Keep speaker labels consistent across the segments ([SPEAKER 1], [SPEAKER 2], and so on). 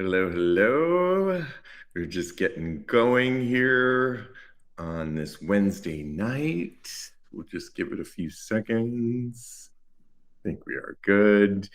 [SPEAKER 1] Hello, hello. We're just getting going here on this Wednesday night. We'll just give it a few seconds. I think we are good.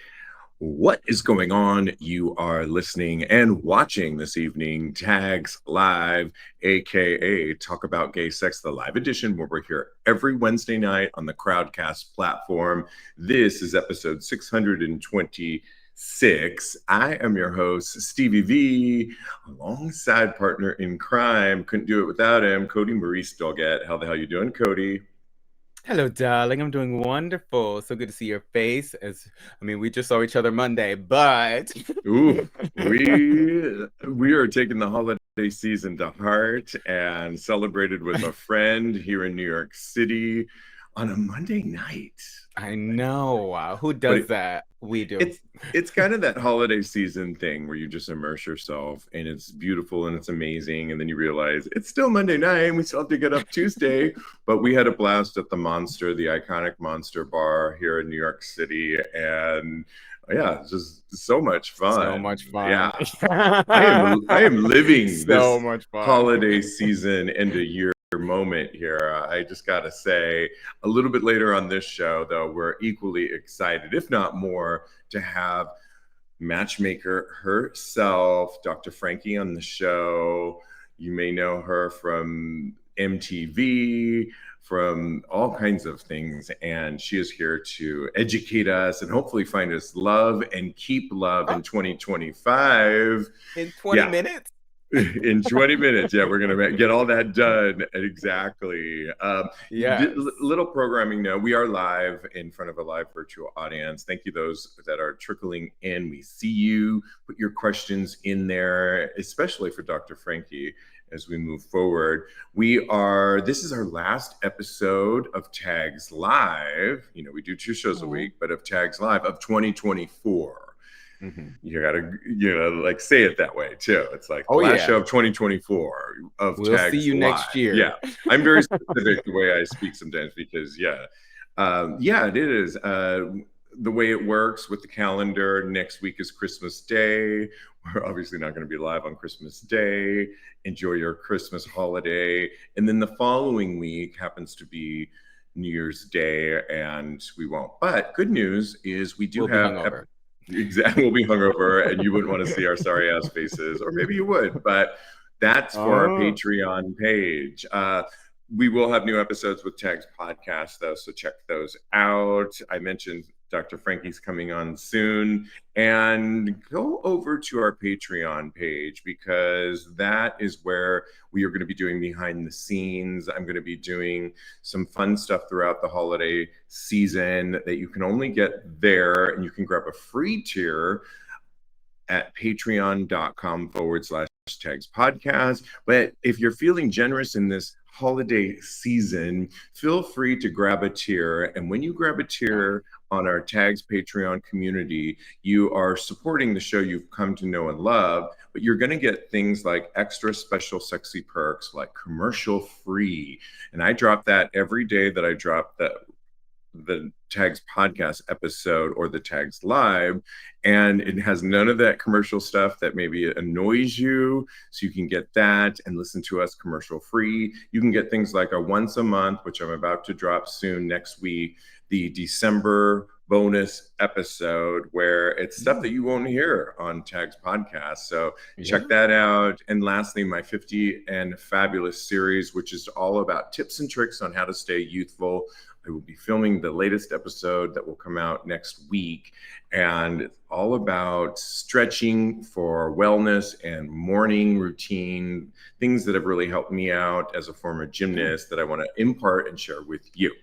[SPEAKER 1] What is going on? You are listening and watching this evening Tags Live, aka Talk About Gay Sex, the live edition, where we're here every Wednesday night on the Crowdcast platform. This is episode 626. I am your host, Stevie V, alongside partner in crime. Couldn't do it without him, Kodi Maurice Doggette. How the hell you doing, Kodi?
[SPEAKER 2] Hello, darling. I'm doing wonderful. So good to see your face. We just saw each other Monday, but
[SPEAKER 1] Ooh, we are taking the holiday season to heart and celebrated with a friend here in New York City on a Monday night.
[SPEAKER 2] I know. Who
[SPEAKER 1] But
[SPEAKER 2] does that? We do.
[SPEAKER 1] it's kind of that holiday season thing where you just immerse yourself and it's beautiful and it's amazing, and then you realize it's still Monday night and we still have to get up Tuesday. But we had a blast at the Monster, the iconic Monster bar here in New York City, and yeah, it's just so much
[SPEAKER 2] So
[SPEAKER 1] fun.
[SPEAKER 2] much fun.
[SPEAKER 1] Yeah, I am living
[SPEAKER 2] So
[SPEAKER 1] this
[SPEAKER 2] much fun.
[SPEAKER 1] holiday season end of year moment here. I just got to say, a little bit later on this show, though, we're equally excited, if not more, to have matchmaker herself, Dr. Frankie, on the show. You may know her from MTV, from all kinds of things, and she is here to educate us and hopefully find us love and keep love
[SPEAKER 2] Oh,
[SPEAKER 1] in 2025.
[SPEAKER 2] in 20
[SPEAKER 1] Yeah,
[SPEAKER 2] minutes?
[SPEAKER 1] in 20 minutes. Yeah, we're going to get all that done. Exactly.
[SPEAKER 2] Yes.
[SPEAKER 1] Little programming note, we are live in front of a live virtual audience. Thank you, those that are trickling in. We see you. Put your questions in there, especially for Dr. Frankie as we move forward. This is our last episode of Tags Live. You know, we do 2 shows a
[SPEAKER 2] Aw.
[SPEAKER 1] week, but of Tags Live of 2024.
[SPEAKER 2] Mhm.
[SPEAKER 1] You gotta, like, say it that way too. It's like the
[SPEAKER 2] Oh,
[SPEAKER 1] last show
[SPEAKER 2] yeah.
[SPEAKER 1] of 2024 of
[SPEAKER 2] We'll see
[SPEAKER 1] Tags
[SPEAKER 2] you next
[SPEAKER 1] Live. Yeah,
[SPEAKER 2] year.
[SPEAKER 1] I'm very specific the way I speak sometimes because yeah, it is. The way it works with the calendar, next week is Christmas Day. We're obviously not going to be live on Christmas Day. Enjoy your Christmas holiday, and then the following week happens to be New Year's Day, and we won't. But good news is we do
[SPEAKER 2] We'll be
[SPEAKER 1] have
[SPEAKER 2] hungover.
[SPEAKER 1] exactly. We'll be hungover, and you wouldn't want to see our sorry ass faces, or maybe you would, but that's for our
[SPEAKER 2] Oh.
[SPEAKER 1] Patreon page. We will have new episodes with Tags Podcast, though, so check those out. I mentioned Dr. Frankie's coming on soon, and go over to our Patreon page because that is where we are going to be doing behind the scenes. I'm going to be doing some fun stuff throughout the holiday season that you can only get there, and you can grab a free tier at patreon.com/tags podcast. But if you're feeling generous in this holiday season, feel free to grab a tier. And when you grab a tier on our Tags Patreon community, you are supporting the show you've come to know and love, but you're going to get things like extra special sexy perks like commercial free. And I drop that every day that I drop the Tags podcast episode or the Tags live, and it has none of that commercial stuff that maybe annoys you. So you can get that and listen to us commercial free. You can get things like a once a month, which I'm about to drop soon next week, the December bonus episode where it's stuff that you won't hear on Tags podcast. So
[SPEAKER 2] Yeah.
[SPEAKER 1] check that out. And lastly, my 50 and Fabulous series, which is all about tips and tricks on how to stay youthful. I will be filming the latest episode that will come out next week, and it's all about stretching for wellness and morning routine, things that have really helped me out as a former gymnast that I want to impart and share with you.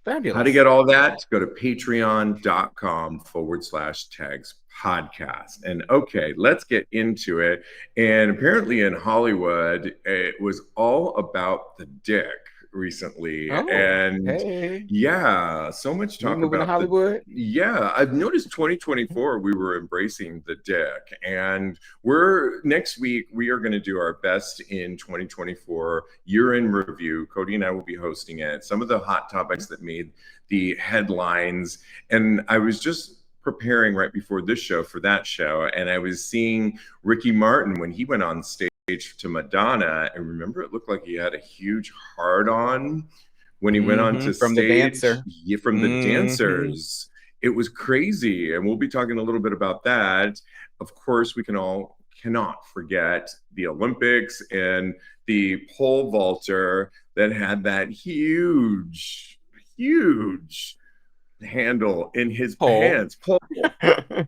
[SPEAKER 1] How to
[SPEAKER 2] Fabulous.
[SPEAKER 1] get all that? Go to patreon.com/tags podcast. And okay, let's get into it. And apparently in Hollywood, it was all about the dick recently.
[SPEAKER 2] Oh,
[SPEAKER 1] And
[SPEAKER 2] hey.
[SPEAKER 1] yeah, so much
[SPEAKER 2] We
[SPEAKER 1] talk
[SPEAKER 2] moving to
[SPEAKER 1] about the
[SPEAKER 2] Hollywood?
[SPEAKER 1] yeah, I've noticed 2024 we were embracing the dick, and we're next week we are going to do our best in 2024 year in review. Kodi and I will be hosting it. Some of the hot topics that made the headlines, and I was just preparing right before this show for that show, and I was seeing Ricky Martin when he went on stage to Madonna, and remember, it looked like he had a huge hard on when he went onto
[SPEAKER 2] From the
[SPEAKER 1] stage.
[SPEAKER 2] dancer.
[SPEAKER 1] Yeah, from the dancers. It was crazy, and we'll be talking a little bit about that. Of course, we cannot forget the Olympics and the pole vaulter that had that huge handle in his
[SPEAKER 2] Pole.
[SPEAKER 1] pants, pole,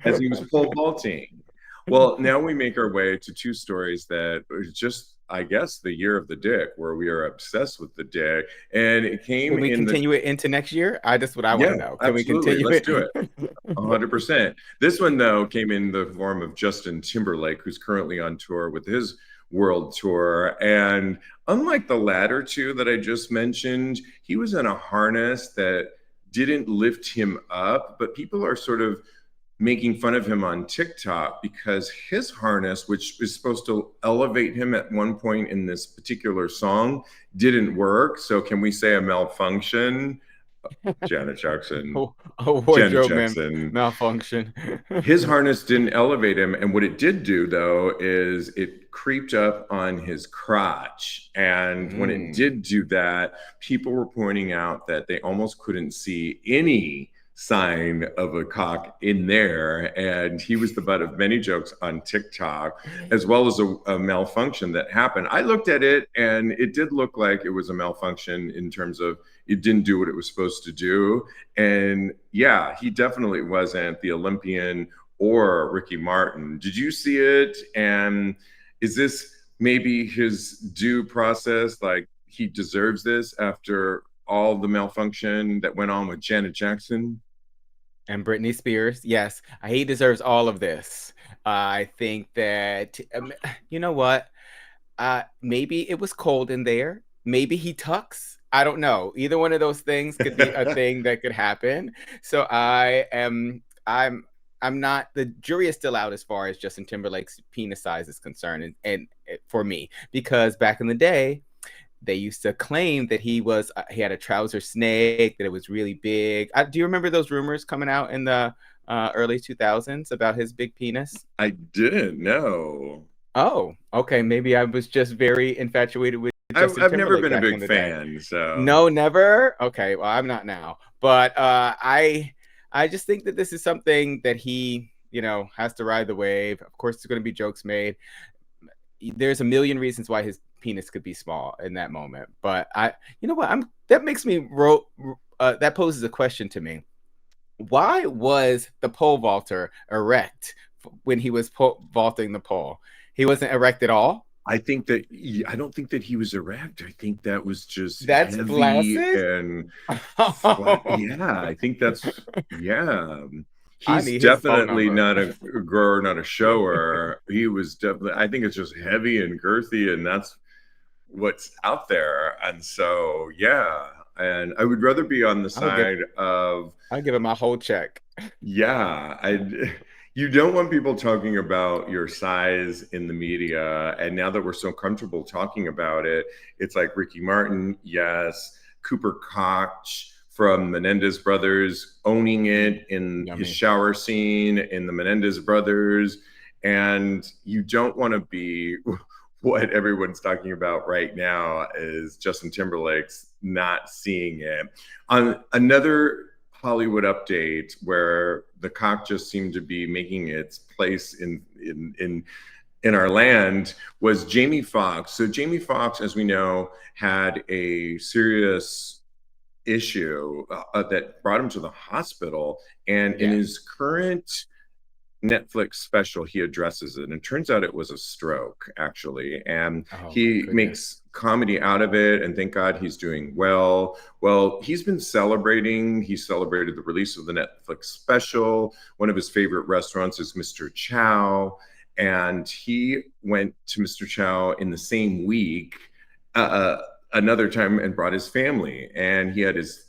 [SPEAKER 1] as he was pole vaulting. Well, now we make our way to two stories that are just, I guess, the year of the dick, where we are obsessed with the dick. And it came
[SPEAKER 2] Can we
[SPEAKER 1] in the,
[SPEAKER 2] continue it into next year? That's what I want
[SPEAKER 1] yeah,
[SPEAKER 2] to know. Can we
[SPEAKER 1] absolutely.
[SPEAKER 2] continue
[SPEAKER 1] Let's do it.
[SPEAKER 2] it?
[SPEAKER 1] 100%. This one, though, came in the form of Justin Timberlake, who's currently on tour with his world tour. And unlike the latter two that I just mentioned, he was in a harness that didn't lift him up, but people are sort of making fun of him on TikTok because his harness, which is supposed to elevate him at one point in this particular song, didn't work. So can we say a malfunction? Janet Jackson.
[SPEAKER 2] A
[SPEAKER 1] Janet
[SPEAKER 2] wardrobe
[SPEAKER 1] Jackson.
[SPEAKER 2] malfunction.
[SPEAKER 1] His harness didn't elevate him. And what it did do, though, is it creeped up on his crotch. And when it did do that, people were pointing out that they almost couldn't see any sign of a cock in there. And he was the butt of many jokes on TikTok, as well as a malfunction that happened. I looked at it and it did look like it was a malfunction in terms of it didn't do what it was supposed to do. And yeah, he definitely wasn't the Olympian or Ricky Martin. Did you see it? And is this maybe his due process? Like, he deserves this after all the malfunction that went on with Janet Jackson?
[SPEAKER 2] And Britney Spears, yes, he deserves all of this. I think that, you know what? Maybe it was cold in there. Maybe he tucks. I don't know. Either one of those things could be a thing that could happen. So I'm not, the jury is still out as far as Justin Timberlake's penis size is concerned. And for me, because back in the day, they used to claim that he had a trouser snake, that it was really big. Do you remember those rumors coming out in the early 2000s about his big penis?
[SPEAKER 1] I didn't know.
[SPEAKER 2] Oh, okay. Maybe I was just very infatuated with Justin
[SPEAKER 1] I've never
[SPEAKER 2] Timberlake
[SPEAKER 1] been a
[SPEAKER 2] back in
[SPEAKER 1] big
[SPEAKER 2] the day.
[SPEAKER 1] fan, so
[SPEAKER 2] No, never. Okay, well, I'm not now, but I just think that this is something that he, has to ride the wave. Of course, there's going to be jokes made. There's a million reasons why his penis could be small in that moment, but you know what? That makes me that poses a question to me. Why was the pole vaulter erect when he was vaulting the pole? He wasn't erect at all.
[SPEAKER 1] I don't think that he was erect. I think that was just
[SPEAKER 2] That's
[SPEAKER 1] heavy
[SPEAKER 2] flaccid.
[SPEAKER 1] and flat. Yeah, I think yeah.
[SPEAKER 2] I
[SPEAKER 1] He's
[SPEAKER 2] need his phone
[SPEAKER 1] definitely
[SPEAKER 2] number.
[SPEAKER 1] not a grower, not a shower. He was definitely, I think it's just heavy and girthy, and that's what's out there. And so, yeah. And I would rather be on the side of,
[SPEAKER 2] I'll give him my whole check.
[SPEAKER 1] yeah, you don't want people talking about your size in the media. And now that we're so comfortable talking about it, it's like Ricky Martin, yes, Cooper Koch from Menendez Brothers owning it in his shower scene in the Menendez Brothers. And you don't want to be what everyone's talking about right now is Justin Timberlake's not seeing it. On another Hollywood update where the cock just seemed to be making its place in our land was Jamie Foxx. So Jamie Foxx, as we know, had a serious issue that brought him to the hospital. And in his current Netflix special, he addresses it. And it turns out it was a stroke, actually. And he makes comedy out of it. And thank God he's doing well. Well, he's been celebrating. He celebrated the release of the Netflix special. One of his favorite restaurants is Mr. Chow. And he went to Mr. Chow in the same week, another time, and brought his family. And he had his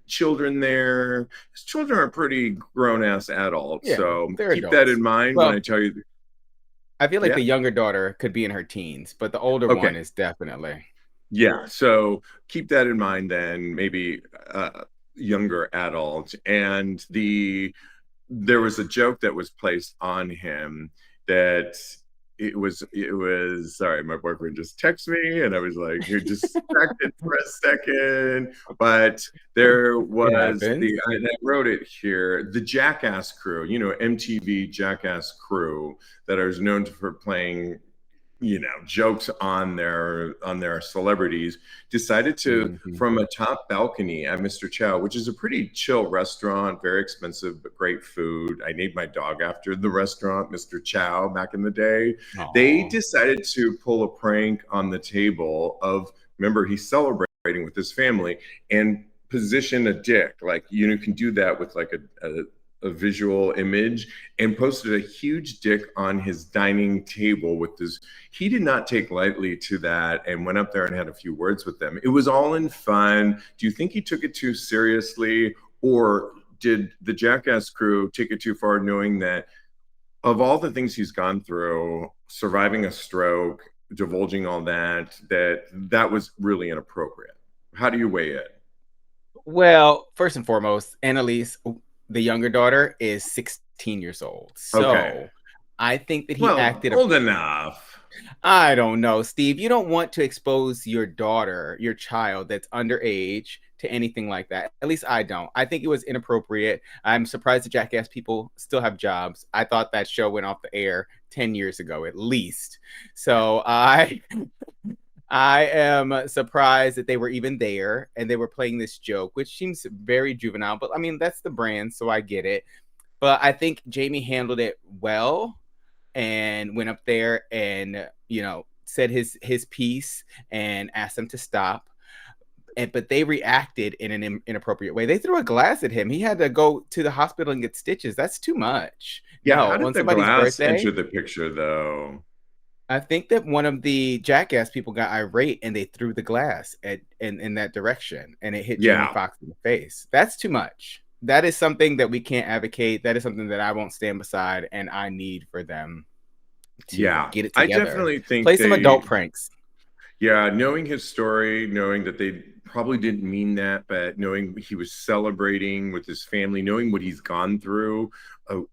[SPEAKER 1] children there. His children are pretty grown-ass adults, so keep that in mind when I tell you.
[SPEAKER 2] I feel like the younger daughter could be in her teens, but the older one is definitely.
[SPEAKER 1] Yeah, so keep that in mind then, maybe younger adult. And the there was a joke that was placed on him that it was sorry, my boyfriend just texted me and I was like, you're distracted for a second. But there
[SPEAKER 2] It
[SPEAKER 1] was
[SPEAKER 2] happens.
[SPEAKER 1] I wrote it here, the Jackass crew, MTV Jackass crew that is known for playing jokes on their celebrities, decided to,
[SPEAKER 2] Mhm.
[SPEAKER 1] from a top balcony at Mr. Chow, which is a pretty chill restaurant, very expensive but great food. I named my dog after the restaurant, Mr. Chow, back in the day. They
[SPEAKER 2] Aw.
[SPEAKER 1] decided to pull a prank on the table of, remember, he's celebrating with his family, and position a dick, like can do that with like a visual image, and posted a huge dick on his dining table with this. He did not take lightly to that and went up there and had a few words with them. It was all in fun. Do you think he took it too seriously, or did the Jackass crew take it too far, knowing that of all the things he's gone through, surviving a stroke, divulging all that was really inappropriate? How do you weigh it?
[SPEAKER 2] Well, first and foremost, Annalise, the younger daughter, is 16 years old.
[SPEAKER 1] Okay.
[SPEAKER 2] So I think that he
[SPEAKER 1] Well,
[SPEAKER 2] acted.
[SPEAKER 1] old enough.
[SPEAKER 2] I don't know, Steve. You don't want to expose your daughter, your child that's underage, to anything like that. At least I don't. I think it was inappropriate. I'm surprised the Jackass people still have jobs. I thought that show went off the air 10 years ago at least. So I am surprised that they were even there and they were playing this joke, which seems very juvenile, but I mean, that's the brand, so I get it. But I think Jamie handled it well and went up there and, said his piece and asked them to stop. But they reacted in an inappropriate way. They threw a glass at him. He had to go to the hospital and get stitches. That's too much.
[SPEAKER 1] Yeah,
[SPEAKER 2] No,
[SPEAKER 1] how did
[SPEAKER 2] on
[SPEAKER 1] the
[SPEAKER 2] somebody's
[SPEAKER 1] glass
[SPEAKER 2] birthday,
[SPEAKER 1] enter the picture, though?
[SPEAKER 2] I think that one of the Jackass people got irate and they threw the glass in that direction and it hit Jamie
[SPEAKER 1] Yeah,
[SPEAKER 2] Foxx in the face. That's too much. That is something that we can't advocate. That is something that I won't stand beside, and I need for them to
[SPEAKER 1] yeah.
[SPEAKER 2] get it
[SPEAKER 1] I
[SPEAKER 2] together.
[SPEAKER 1] definitely think
[SPEAKER 2] Play some adult
[SPEAKER 1] they,
[SPEAKER 2] pranks.
[SPEAKER 1] yeah, knowing his story, knowing that they probably didn't mean that, but knowing he was celebrating with his family, knowing what he's gone through,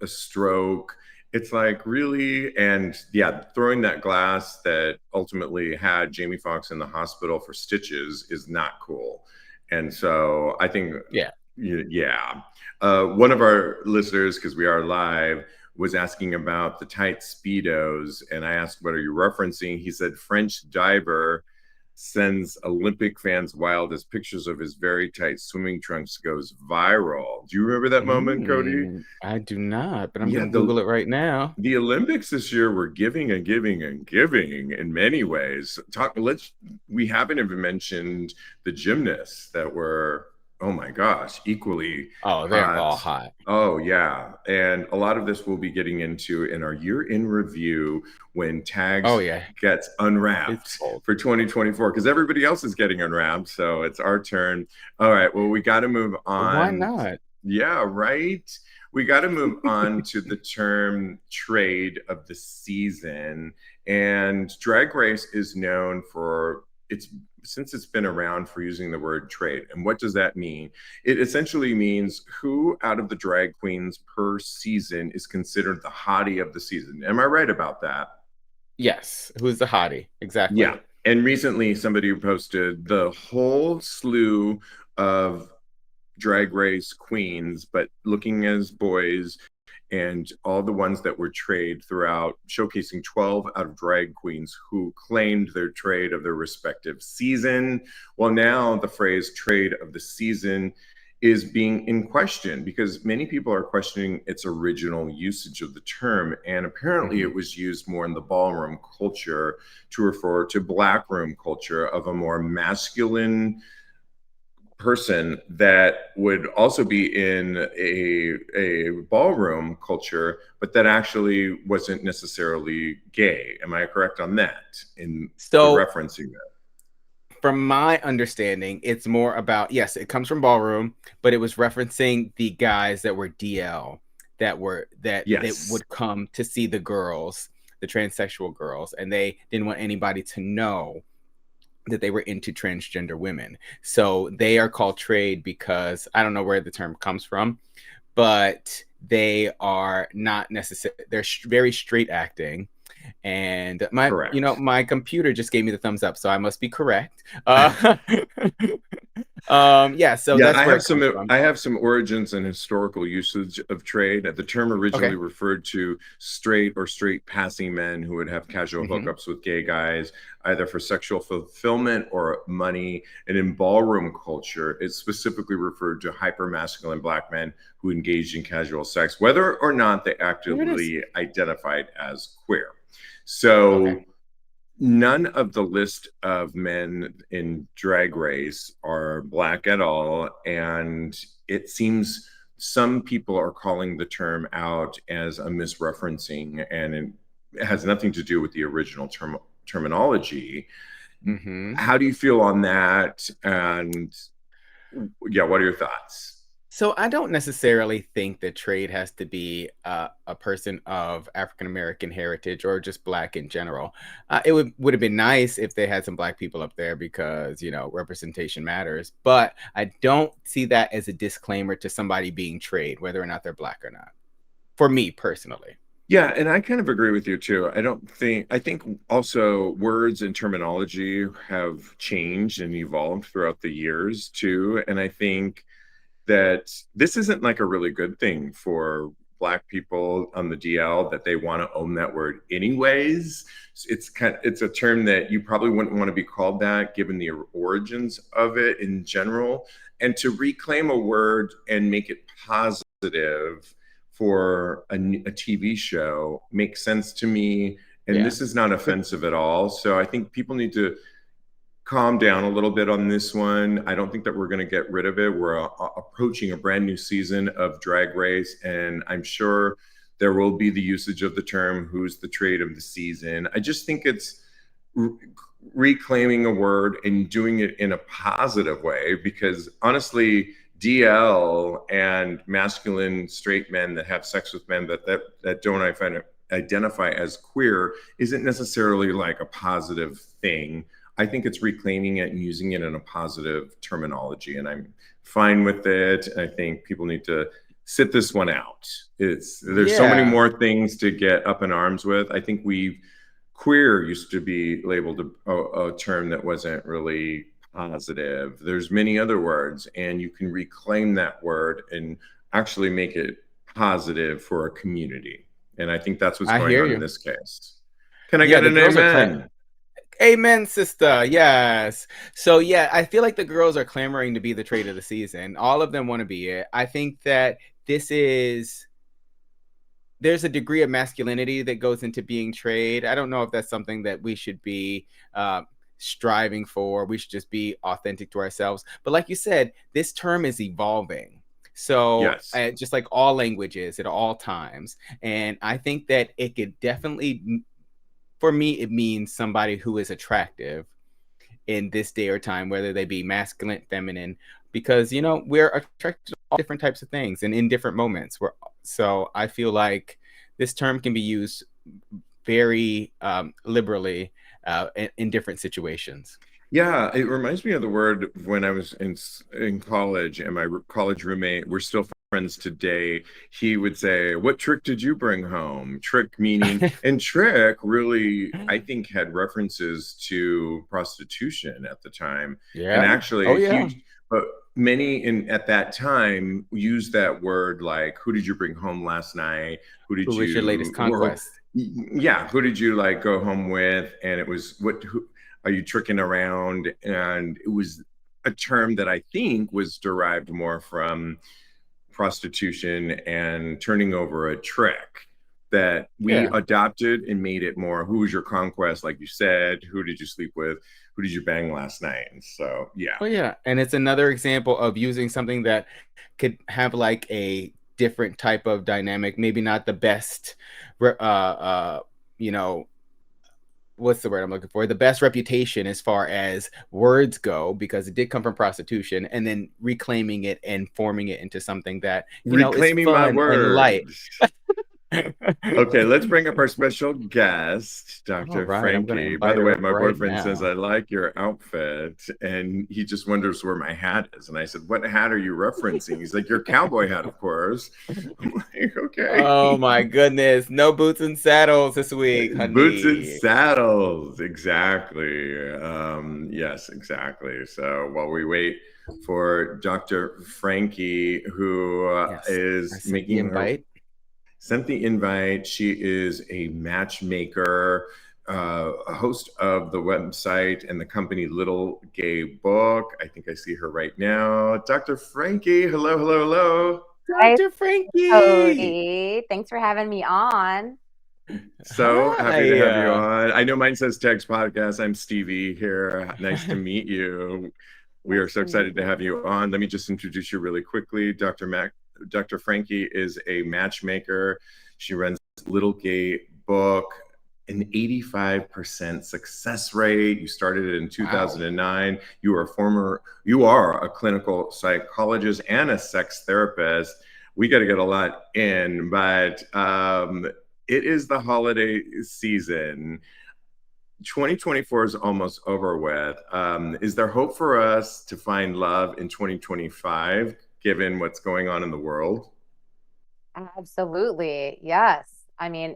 [SPEAKER 1] a stroke, it's like really, and yeah, throwing that glass that ultimately had Jamie Foxx in the hospital for stitches is not cool. And so I think,
[SPEAKER 2] Yeah.
[SPEAKER 1] yeah. One of our listeners, because we are live, was asking about the tight Speedos. And I asked, what are you referencing? He said, French diver sends Olympic fans wild as pictures of his very tight swimming trunks goes viral. Do you remember that moment, Kodi?
[SPEAKER 2] I do not, but I'm
[SPEAKER 1] Yeah,
[SPEAKER 2] going to Google it right now.
[SPEAKER 1] the Olympics this year were giving and giving and giving in many ways. We haven't even mentioned the gymnasts that were, oh my gosh, equally
[SPEAKER 2] Oh, they're all
[SPEAKER 1] hot.
[SPEAKER 2] hot.
[SPEAKER 1] Oh yeah. And a lot of this we'll be getting into in our year in review when
[SPEAKER 2] Oh,
[SPEAKER 1] tags
[SPEAKER 2] yeah.
[SPEAKER 1] gets
[SPEAKER 2] It's
[SPEAKER 1] unwrapped
[SPEAKER 2] bold.
[SPEAKER 1] for 2024, because everybody else is getting unwrapped. So it's our turn. All right. Well, we got to move
[SPEAKER 2] Why
[SPEAKER 1] on.
[SPEAKER 2] not?
[SPEAKER 1] Yeah, right. We got to move on to the term trade of the season. And Drag Race is known for its, since it's been around, for using the word trade. And what does that mean? It essentially means who out of the drag queens per season is considered the hottie of the season. Am I right about that?
[SPEAKER 2] Yes. Who's the hottie? Exactly.
[SPEAKER 1] Yeah. And recently somebody posted the whole slew of drag race queens, but looking as boys, and all the ones that were trade throughout, showcasing 12 out of drag queens who claimed their trade of their respective season. Well, now the phrase trade of the season is being in question because many people are questioning its original usage of the term. And apparently it was used more in the ballroom culture to refer to black room culture of a more masculine person that would also be in a ballroom culture, but that actually wasn't necessarily gay. Am I correct on that in the
[SPEAKER 2] So,
[SPEAKER 1] referencing that?
[SPEAKER 2] from my understanding, it's more about, yes, it comes from ballroom, but it was referencing the guys that were DL, that
[SPEAKER 1] Yes.
[SPEAKER 2] would come to see the girls, the transsexual girls, and they didn't want anybody to know that they were into transgender women. So they are called trade because I don't know where the term comes from, but they are not necessarily, they're very straight acting. And
[SPEAKER 1] Correct.
[SPEAKER 2] my computer just gave me the thumbs up, so I must be correct. Yeah, so
[SPEAKER 1] Yeah,
[SPEAKER 2] that's where it comes from.
[SPEAKER 1] I have some origins and historical usage of trade. The term originally
[SPEAKER 2] Okay.
[SPEAKER 1] referred to straight or straight passing men who would have casual
[SPEAKER 2] Hmm.
[SPEAKER 1] hookups with gay guys, either for sexual fulfillment or money. And in ballroom culture, it specifically referred to hypermasculine black men who engaged in casual sex, whether or not they
[SPEAKER 2] There it is.
[SPEAKER 1] actively identified as queer.
[SPEAKER 2] Okay.
[SPEAKER 1] So none of the list of men in Drag Race are black at all. And it seems some people are calling the term out as a misreferencing, and it has nothing to do with the original terminology.
[SPEAKER 2] Hmm.
[SPEAKER 1] How do you feel on that? And yeah, what are your thoughts?
[SPEAKER 2] So I don't necessarily think that trade has to be a person of African American heritage or just black in general. It would have been nice if they had some black people up there because representation matters. But I don't see that as a disclaimer to somebody being trade, whether or not they're black or not. For me personally.
[SPEAKER 1] Yeah, and I kind of agree with you too. I think also words and terminology have changed and evolved throughout the years too. And I think that this isn't like a really good thing for black people on the DL, that they want to own that word anyways. It's a term that you probably wouldn't want to be called that given the origins of it in general. And to reclaim a word and make it positive for a TV show makes sense to me. And
[SPEAKER 2] Yeah.
[SPEAKER 1] this is not offensive at all. So I think people need to calm down a little bit on this one. I don't think that we're going to get rid of it. We're approaching a brand new season of Drag Race, and I'm sure there will be the usage of the term "who's the trade of the season." I just think it's re- reclaiming a word and doing it in a positive way, because honestly, DL and masculine straight men that have sex with men that don't identify as queer isn't necessarily like a positive thing. I think it's reclaiming it and using it in a positive terminology, and I'm fine with it. I think people need to sit this one out. There's so many
[SPEAKER 2] Yeah.
[SPEAKER 1] more things to get up in arms with. I think queer used to be labeled a term that wasn't really positive. There's many other words, and you can reclaim that word and actually make it positive for a community. And I think that's what's
[SPEAKER 2] I
[SPEAKER 1] going
[SPEAKER 2] hear
[SPEAKER 1] on in
[SPEAKER 2] you.
[SPEAKER 1] this case. Can I
[SPEAKER 2] Yeah,
[SPEAKER 1] get
[SPEAKER 2] the
[SPEAKER 1] an
[SPEAKER 2] girls are
[SPEAKER 1] amen?
[SPEAKER 2] Amen, sister. Yes. So yeah, I feel like the girls are clamoring to be the trade of the season. All of them want to be it. I think that there's a degree of masculinity that goes into being trade. I don't know if that's something that we should be striving for. We should just be authentic to ourselves. But like you said, this term is evolving. So
[SPEAKER 1] Yes.
[SPEAKER 2] just like all languages at all times. And I think that it could definitely, for me, it means somebody who is attractive in this day or time, whether they be masculine, feminine, because we're attracted to all different types of things and in different moments. So I feel like this term can be used very liberally in different situations.
[SPEAKER 1] Yeah, it reminds me of the word when I was in college, and my college roommate, we're still friends today. He would say, "What trick did you bring home?" Trick meaning, and trick really, I think, had references to prostitution at the time, and
[SPEAKER 2] Yeah.
[SPEAKER 1] actually
[SPEAKER 2] Oh
[SPEAKER 1] a
[SPEAKER 2] yeah.
[SPEAKER 1] huge. But many in at that time used that word like, "Who did you bring home last night? Who did
[SPEAKER 2] Who was your latest
[SPEAKER 1] you?"
[SPEAKER 2] conquest?
[SPEAKER 1] Yeah, who did you like go home with? And it was who are you tricking around? And it was a term that I think was derived more from prostitution and turning over a trick, that we
[SPEAKER 2] Yeah.
[SPEAKER 1] adopted and made it more who was your conquest, like you said, who did you sleep with, who did you bang last night? And so yeah.
[SPEAKER 2] Oh yeah. And it's another example of using something that could have like a different type of dynamic, maybe not the best you know what's the word I'm looking for? The best reputation as far as words go, because it did come from prostitution, and then reclaiming it and forming it into something that is
[SPEAKER 1] Reclaiming my
[SPEAKER 2] fun and light.
[SPEAKER 1] words. Okay, let's bring up our special guest,
[SPEAKER 2] All
[SPEAKER 1] Dr.
[SPEAKER 2] right, I'm gonna
[SPEAKER 1] Frankie. By
[SPEAKER 2] invite
[SPEAKER 1] the
[SPEAKER 2] her
[SPEAKER 1] way,
[SPEAKER 2] up
[SPEAKER 1] my
[SPEAKER 2] right
[SPEAKER 1] boyfriend says,
[SPEAKER 2] now.
[SPEAKER 1] I like your outfit. And he just wonders where my hat is. And I said, what hat are you referencing? He's like, your cowboy hat, of course. I'm like, okay.
[SPEAKER 2] Oh my goodness. No boots and saddles this week,
[SPEAKER 1] Boots and
[SPEAKER 2] honey.
[SPEAKER 1] saddles. Exactly. Yes, exactly. So while we wait for Dr. Frankie, who
[SPEAKER 2] Yes, I
[SPEAKER 1] is
[SPEAKER 2] sent the
[SPEAKER 1] making her
[SPEAKER 2] invite.
[SPEAKER 1] sent the invite. She is a matchmaker, host of the website and the company Little Gay Book. I think I see her right now. Dr. Frankie, hello, hello, hello.
[SPEAKER 3] Hi,
[SPEAKER 2] Dr. Frankie.
[SPEAKER 3] Cody. Thanks for having me on.
[SPEAKER 1] So happy to
[SPEAKER 2] Hi.
[SPEAKER 1] have you on. I know mine says TAGSPodcast. I'm Stevie here. Nice to meet you. We are
[SPEAKER 3] Nice
[SPEAKER 1] so
[SPEAKER 3] to meet
[SPEAKER 1] excited to
[SPEAKER 3] you.
[SPEAKER 1] have you on. Let me just introduce you really quickly. Dr. Frankie is a matchmaker. She runs Little Gay Book, an 85% success rate. You started it in
[SPEAKER 2] Wow.
[SPEAKER 1] 2009. You are a clinical psychologist and a sex therapist. We got to get a lot in, but it is the holiday season. 2024 is almost over with. Is there hope for us to find love in 2025, given what's going on in the world?
[SPEAKER 3] Absolutely. Yes. I mean,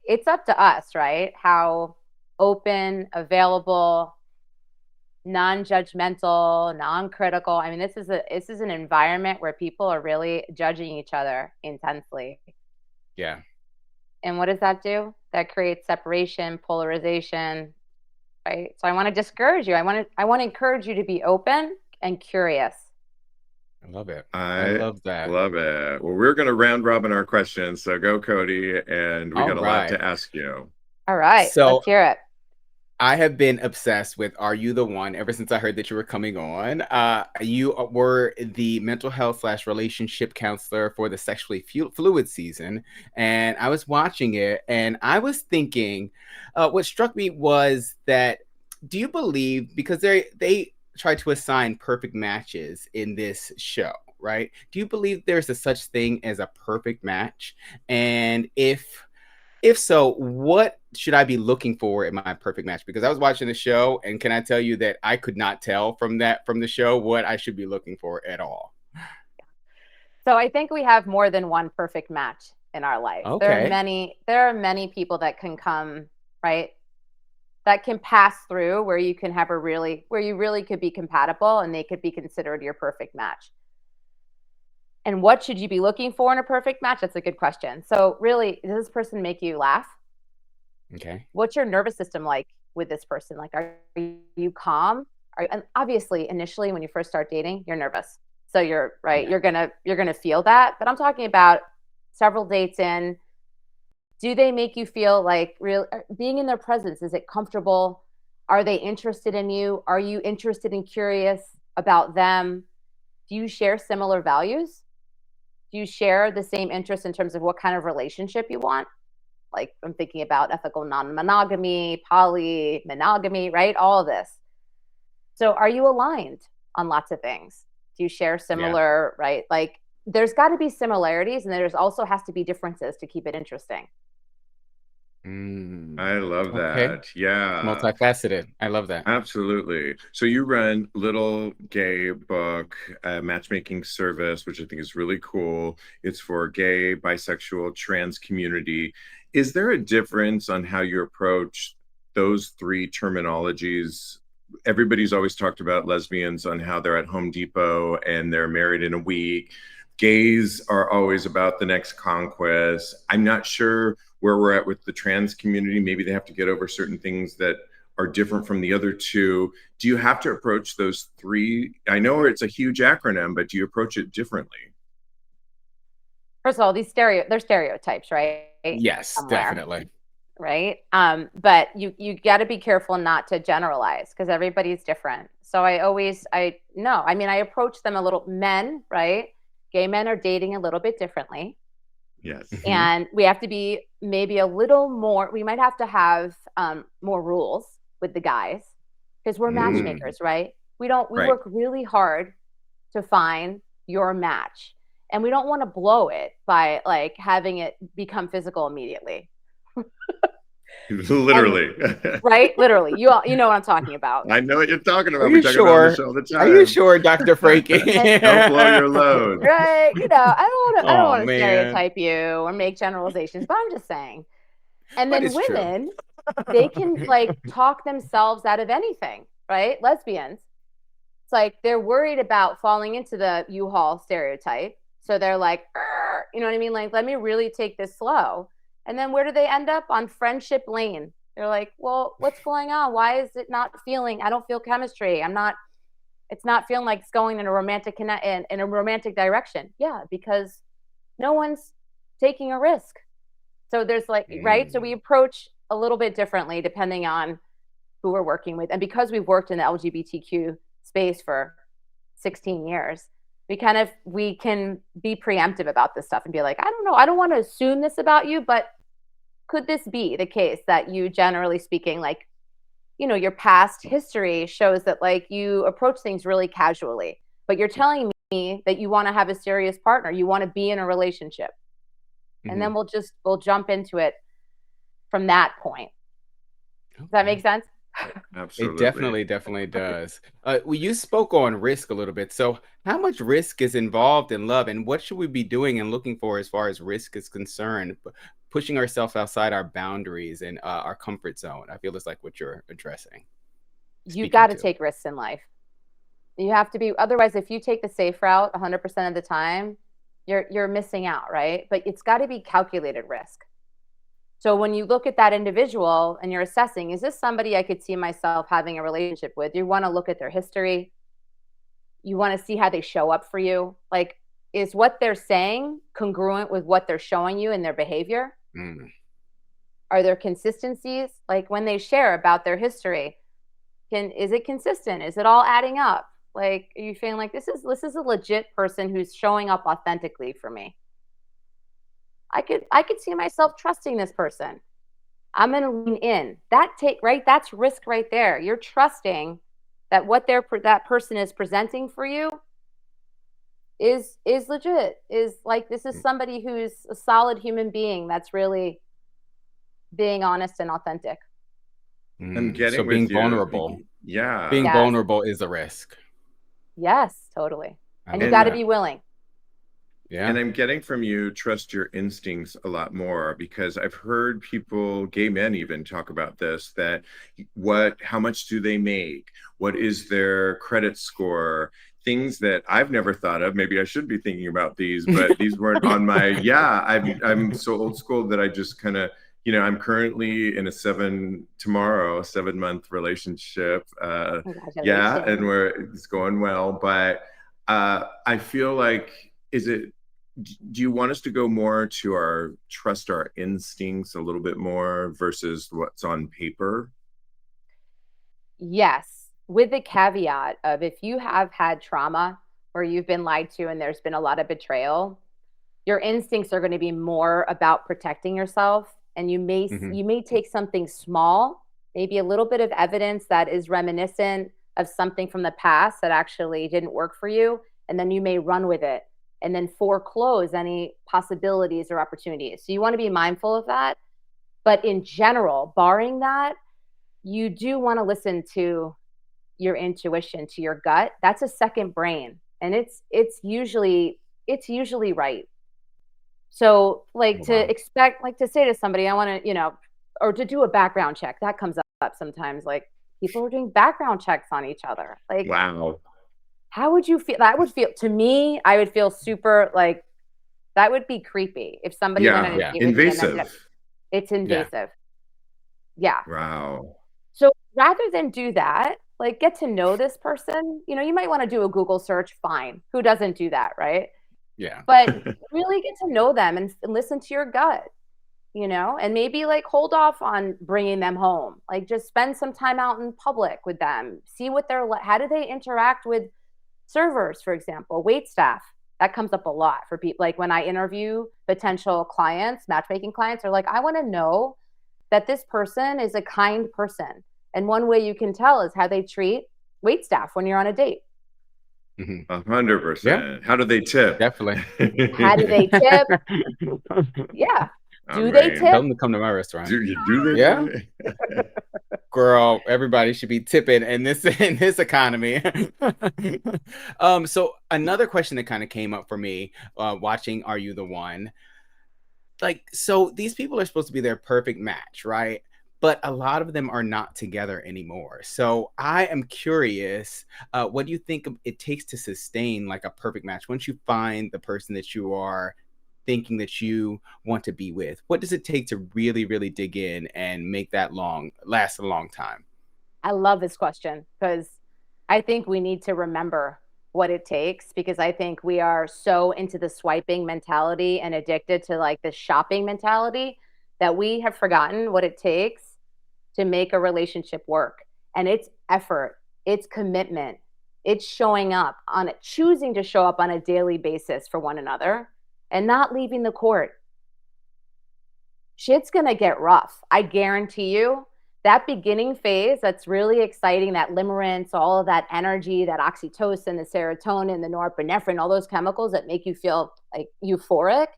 [SPEAKER 3] it's up to us, right? How open, available, non-judgmental, non-critical. I mean, this is an environment where people are really judging each other intensely.
[SPEAKER 2] Yeah.
[SPEAKER 3] And what does that do? That creates separation, polarization, right? So I want to discourage you. I want to encourage you to be open and curious.
[SPEAKER 2] I love it. I
[SPEAKER 1] I
[SPEAKER 2] love that.
[SPEAKER 1] love it. Well, we're going to round robin our questions. So go, Kodi, and we
[SPEAKER 2] All
[SPEAKER 1] got a lot
[SPEAKER 2] right.
[SPEAKER 1] to ask you.
[SPEAKER 3] All right, let's
[SPEAKER 2] So
[SPEAKER 3] hear it.
[SPEAKER 2] I have been obsessed with Are You the One ever since I heard that you were coming on. You were the mental health slash relationship counselor for the sexually fluid season. And I was watching it and I was thinking, what struck me was that do you believe, because they try to assign perfect matches in this show, right? Do you believe there's a such thing as a perfect match? And if so, what should I be looking for in my perfect match? Because I was watching the show, and can I tell you that I could not tell from the show what I should be looking for at all.
[SPEAKER 3] So I think we have more than one perfect match in our life.
[SPEAKER 2] Okay.
[SPEAKER 3] There are many people that can come, right? That can pass through where you can have where you really could be compatible and they could be considered your perfect match. And what should you be looking for in a perfect match? That's a good question. So really, does this person make you laugh?
[SPEAKER 2] Okay.
[SPEAKER 3] What's your nervous system like with this person? Like, are you calm? And obviously, initially, when you first start dating, you're nervous. So you're right.
[SPEAKER 2] Yeah.
[SPEAKER 3] You're gonna feel that. But I'm talking about several dates in. Do they make you feel like real being in their presence? Is it comfortable? Are they interested in you? Are you interested and curious about them? Do you share similar values? Do you share the same interest in terms of what kind of relationship you want? Like I'm thinking about ethical non-monogamy, poly, monogamy, right? All of this. So are you aligned on lots of things? Do you share
[SPEAKER 2] Yeah.
[SPEAKER 3] similar, right? Like there's got to be similarities and there's also has to be differences to keep it interesting.
[SPEAKER 2] Mm.
[SPEAKER 1] I love
[SPEAKER 2] Okay.
[SPEAKER 1] that. Yeah.
[SPEAKER 2] Multifaceted. I love that.
[SPEAKER 1] Absolutely. So you run Little Gay Book, a matchmaking service, which I think is really cool. It's for gay, bisexual, trans community. Is there a difference on how you approach those three terminologies? Everybody's always talked about lesbians on how they're at Home Depot and they're married in a week. Gays are always about the next conquest. I'm not sure where we're at with the trans community. Maybe they have to get over certain things that are different from the other two. Do you have to approach those three? I know it's a huge acronym, but do you approach it differently?
[SPEAKER 3] First of all, they're stereotypes, right?
[SPEAKER 2] Yes,
[SPEAKER 3] Somewhere,
[SPEAKER 2] definitely.
[SPEAKER 3] right? But you got to be careful not to generalize because everybody's different. So I no, I mean I approach them a little men, right? Gay men are dating a little bit differently.
[SPEAKER 1] Yes.
[SPEAKER 2] Hmm.
[SPEAKER 3] And we have to be maybe a little more, we might have to have more rules with the guys because we're
[SPEAKER 1] Mm,
[SPEAKER 3] matchmakers, right? We
[SPEAKER 1] right.
[SPEAKER 3] work really hard to find your match. And we don't want to blow it by like having it become physical immediately.
[SPEAKER 1] Literally.
[SPEAKER 3] Right? Literally. You know what I'm talking about.
[SPEAKER 1] I know what you're talking about.
[SPEAKER 2] Are
[SPEAKER 1] We
[SPEAKER 2] you
[SPEAKER 1] talk about this
[SPEAKER 2] sure?
[SPEAKER 1] all the time.
[SPEAKER 2] Are you sure, Dr. Frankie?
[SPEAKER 1] Don't blow your load.
[SPEAKER 3] Right? I don't
[SPEAKER 2] Oh,
[SPEAKER 3] want to
[SPEAKER 2] man.
[SPEAKER 3] stereotype you or make generalizations, but I'm just saying. And
[SPEAKER 2] But
[SPEAKER 3] then
[SPEAKER 2] it's true.
[SPEAKER 3] women, they can like talk themselves out of anything, right? Lesbians. It's like they're worried about falling into the U-Haul stereotype. So they're like, you know what I mean? Like, let me really take this slow. And then where do they end up? On friendship lane. They're like, well, what's going on? Why is it not feeling, I don't feel chemistry. It's not feeling like it's going in a romantic direction. Yeah, because no one's taking a risk. So there's like, right? So we approach a little bit differently depending on who we're working with. And because we've worked in the LGBTQ space for 16 years, we can be preemptive about this stuff and be like, I don't know, I don't want to assume this about you, but could this be the case that you, generally speaking, like, your past history shows that like you approach things really casually, but you're telling me that you want to have a serious partner, you want to be in a relationship. And then we'll jump into it from that point. Does that make sense?
[SPEAKER 1] Absolutely.
[SPEAKER 2] It definitely does. You spoke on risk a little bit. So how much risk is involved in love, and what should we be doing and looking for as far as risk is concerned? Pushing ourselves outside our boundaries and our comfort zone, I feel is like what you're addressing.
[SPEAKER 3] You got to take risks in life. You have to be, otherwise, if you take the safe route 100% of the time, you're missing out, right? But it's got to be calculated risk. So when you look at that individual and you're assessing, is this somebody I could see myself having a relationship with? You want to look at their history. You want to see how they show up for you. Like, is what they're saying congruent with what they're showing you in their behavior? Are there consistencies? Like when they share about their history, is it consistent? Is it all adding up? Like, are you feeling like this is a legit person who's showing up authentically for me? I could see myself trusting this person. I'm going to lean in. That's risk right there. You're trusting that what that person is presenting for you is legit. Is like, this is somebody who's a solid human being that's really being honest and authentic.
[SPEAKER 2] So being vulnerable.
[SPEAKER 1] Yeah.
[SPEAKER 2] Being vulnerable is a risk.
[SPEAKER 3] Yes, totally. And you got to be willing.
[SPEAKER 1] Yeah. And I'm getting from you, trust your instincts a lot more, because I've heard people, gay men even, talk about this, that how much do they make? What is their credit score? Things that I've never thought of. Maybe I should be thinking about these, but these weren't on my, I'm so old school that I just kind of, I'm currently in a 7-month relationship. And it's going well, but I feel like, do you want us to go more to trust our instincts a little bit more versus what's on paper?
[SPEAKER 3] Yes, with the caveat of, if you have had trauma or you've been lied to and there's been a lot of betrayal, your instincts are going to be more about protecting yourself. And you may take something small, maybe a little bit of evidence that is reminiscent of something from the past that actually didn't work for you, and then you may run with it and then foreclose any possibilities or opportunities. So you want to be mindful of that. But in general, barring that, you do want to listen to your intuition, to your gut. That's a second brain, and it's usually right. So like to say to somebody, I want to, or to do a background check, that comes up sometimes. Like, people are doing background checks on each other. Like,
[SPEAKER 1] wow.
[SPEAKER 3] How would you feel? That would feel, to me, I would feel super, like, that would be creepy if somebody went on a date with me.
[SPEAKER 1] Invasive.
[SPEAKER 3] It's invasive. Yeah.
[SPEAKER 1] Wow.
[SPEAKER 3] So rather than do that, like, get to know this person. You might want to do a Google search. Fine. Who doesn't do that, right?
[SPEAKER 2] Yeah.
[SPEAKER 3] But really get to know them and listen to your gut, and maybe like hold off on bringing them home. Like, just spend some time out in public with them. See what how do they interact with servers, for example, wait staff. That comes up a lot for people. Like, when I interview potential clients, matchmaking clients, are like, I want to know that this person is a kind person. And one way you can tell is how they treat wait staff when you're on a date.
[SPEAKER 2] Mhm.
[SPEAKER 1] 100%. How do they tip?
[SPEAKER 2] Definitely.
[SPEAKER 3] How do they tip? Yeah. Do they tip?
[SPEAKER 2] Tell them to come to my restaurant.
[SPEAKER 1] Do they?
[SPEAKER 2] Yeah. Girl, everybody should be tipping in this economy. So another question that kind of came up for me watching Are You the One? Like, so these people are supposed to be their perfect match, right? But a lot of them are not together anymore. So I am curious, what do you think it takes to sustain like a perfect match? Once you find the person that you are thinking that you want to be with, what does it take to really, really dig in and make that last a long time?
[SPEAKER 3] I love this question because I think we need to remember what it takes, because I think we are so into the swiping mentality and addicted to like the shopping mentality that we have forgotten what it takes to make a relationship work. And it's effort, it's commitment, it's showing up on it, choosing to show up on a daily basis for one another and not leaving the court. Shit's going to get rough. I guarantee you that beginning phase, that's really exciting, that limerence, all of that energy, that oxytocin, the serotonin, the norepinephrine, all those chemicals that make you feel like euphoric.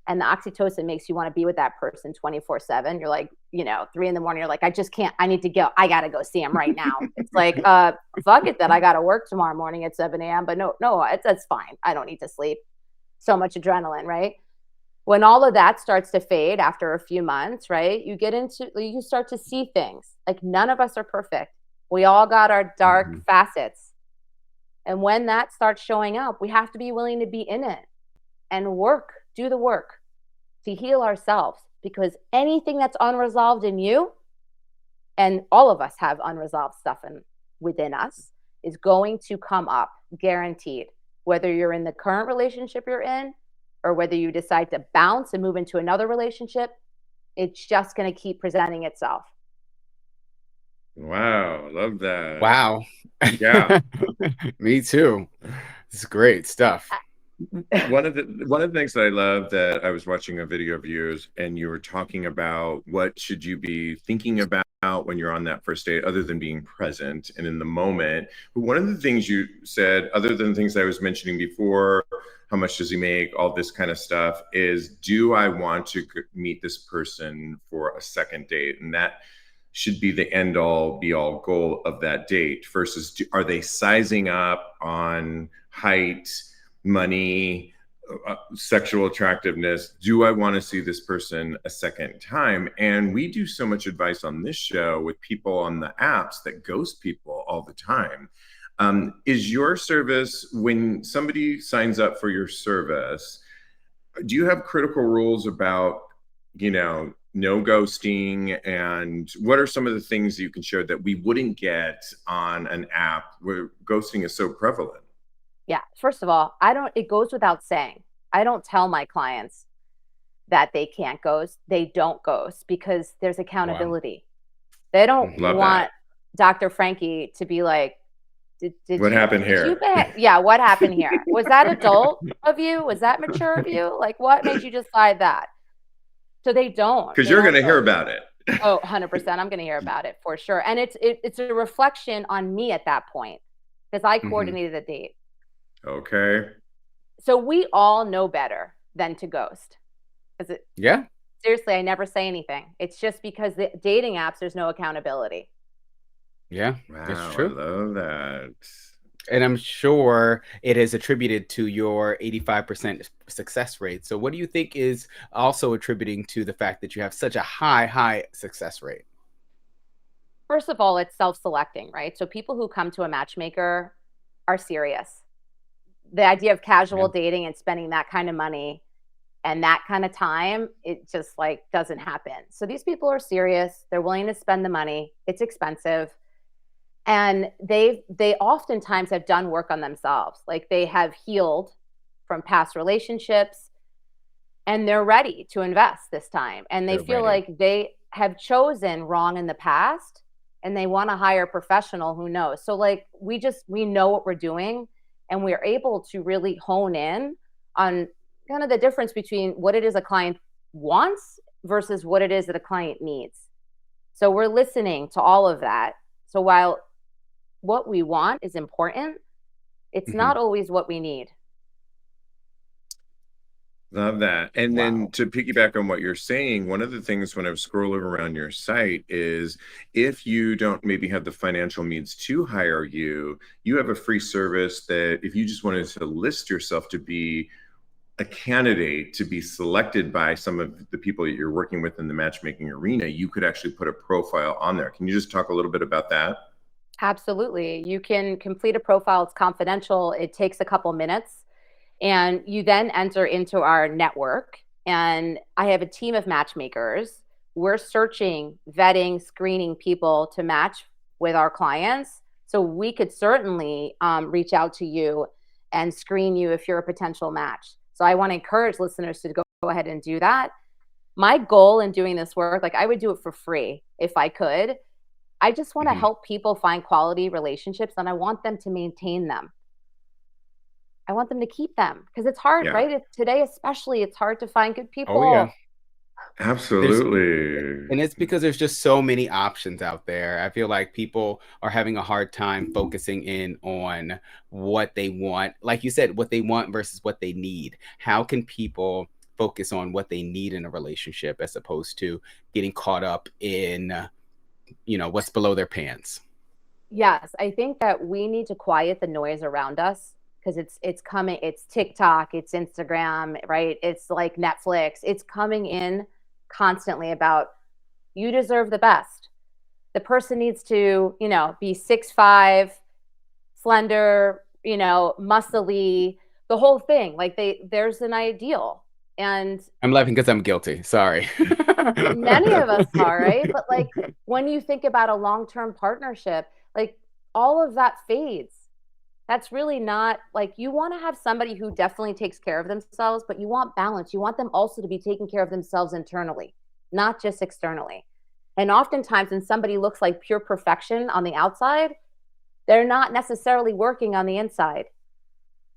[SPEAKER 3] And the oxytocin makes you want to be with that person 24/7. You're like, 3 a.m, you're like, I just can't, I need to go. I got to go see him right now. It's like, fuck it that I got to work tomorrow morning at 7 a.m. But no, that's fine. I don't need to sleep. So much adrenaline, right? When all of that starts to fade after a few months, right? You start to see things. Like, none of us are perfect. We all got our dark facets. And when that starts showing up, we have to be willing to be in it and do the work to heal ourselves, because anything that's unresolved in you, and all of us have unresolved stuff within us, is going to come up, guaranteed, whether you're in the current relationship you're in or whether you decide to bounce and move into another relationship. It's just going to keep presenting itself.
[SPEAKER 1] Wow, love that.
[SPEAKER 2] Wow.
[SPEAKER 1] Yeah.
[SPEAKER 2] Me too. It's great stuff.
[SPEAKER 1] One of the things that I love, that I was watching a video of yours and you were talking about what should you be thinking about when you're on that first date, other than being present and in the moment. But one of the things you said, other than things I was mentioning before, how much does he make, all this kind of stuff, is, do I want to meet this person for a second date? And that should be the end all be all goal of that date, versus are they sizing up on height, money, sexual attractiveness? Do I want to see this person a second time? And we do so much advice on this show with people on the apps that ghost people all the time. Is your service, when somebody signs up for your service, do you have critical rules about, no ghosting? And what are some of the things you can share that we wouldn't get on an app where ghosting is so prevalent?
[SPEAKER 3] Yeah. First of all, it goes without saying, I don't tell my clients that they can't ghost. They don't ghost because there's accountability. Wow. They don't want Dr. Frankie to be like,
[SPEAKER 1] what happened here?
[SPEAKER 3] What happened here? Was that adult of you? Was that mature of you? Like, what made you decide that? So they don't.
[SPEAKER 1] Because you're going to hear about it.
[SPEAKER 3] Oh, 100%. I'm going to hear about it for sure. And it's a reflection on me at that point, because I coordinated the date.
[SPEAKER 1] Okay.
[SPEAKER 3] So we all know better than to ghost.
[SPEAKER 2] Yeah.
[SPEAKER 3] Seriously, I never say anything. It's just because the dating apps, there's no accountability.
[SPEAKER 2] Yeah,
[SPEAKER 1] wow,
[SPEAKER 2] that's true.
[SPEAKER 1] I love that.
[SPEAKER 2] And I'm sure it is attributed to your 85% success rate. So what do you think is also attributing to the fact that you have such a high success rate?
[SPEAKER 3] First of all, it's self-selecting, right? So people who come to a matchmaker are serious. The idea of casual dating and spending that kind of money and that kind of time, it just like doesn't happen. So these people are serious. They're willing to spend the money. It's expensive. And they oftentimes have done work on themselves. Like, they have healed from past relationships and they're ready to invest this time. And they feel like they have chosen wrong in the past and they want to hire a professional who knows. So like, we know what we're doing, and we're able to really hone in on kind of the difference between what it is a client wants versus what it is that a client needs. So we're listening to all of that. So while what we want is important, It's
[SPEAKER 2] Mhm.
[SPEAKER 3] not always what we need.
[SPEAKER 1] Love that. And then
[SPEAKER 2] Wow.
[SPEAKER 1] to piggyback on what you're saying, one of the things when I was scrolling around your site is if you don't maybe have the financial means to hire you, you have a free service that if you just wanted to list yourself to be a candidate to be selected by some of the people that you're working with in the matchmaking arena, you could actually put a profile on there. Can you just talk a little bit about that?
[SPEAKER 3] Absolutely. You can complete a profile. It's confidential. It takes a couple minutes. And you then enter into our network. And I have a team of matchmakers. We're searching, vetting, screening people to match with our clients. So we could certainly reach out to you and screen you if you're a potential match. So I want to encourage listeners to go ahead and do that. My goal in doing this work, like I would do it for free if I could. I just want to
[SPEAKER 2] Mhm.
[SPEAKER 3] help people find quality relationships and I want them to maintain them. I want them to keep them because it's hard,
[SPEAKER 1] Yeah,
[SPEAKER 3] right? Today, especially, it's hard to find good
[SPEAKER 2] Oh yeah.
[SPEAKER 3] people.
[SPEAKER 2] There's
[SPEAKER 1] absolutely.
[SPEAKER 2] and it's because there's just so many options out there. I feel like people are having a hard time focusing in on what they want. Like you said, what they want versus what they need. How can people focus on what they need in a relationship as opposed to getting caught up in, what's below their pants?
[SPEAKER 3] Yes, I think that we need to quiet the noise around us because it's coming. It's TikTok, it's Instagram, right? It's like Netflix. It's coming in constantly about you deserve the best. The person needs to, be 6'5", slender, muscly, the whole thing. Like there's an ideal. And
[SPEAKER 2] I'm laughing because I'm guilty. Sorry.
[SPEAKER 3] many of us are, right? But like when you think about a long-term partnership, like all of that fades. That's really not like you want to have somebody who definitely takes care of themselves, but you want balance. You want them also to be taking care of themselves internally, not just externally. And oftentimes, when somebody looks like pure perfection on the outside, they're not necessarily working on the inside.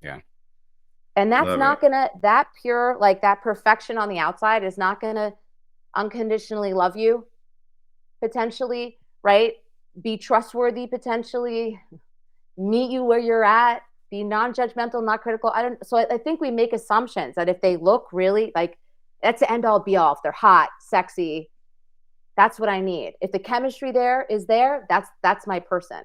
[SPEAKER 2] Yeah.
[SPEAKER 3] And that's
[SPEAKER 1] Love it.
[SPEAKER 3] not gonna, that pure, like that perfection on the outside is not gonna unconditionally love you, potentially, right? Be trustworthy, potentially, meet you where you're at, be non-judgmental, not critical. I think we make assumptions that if they look really like that's the end all be all. If they're hot, sexy, that's what I need. If the chemistry there is there, that's my person.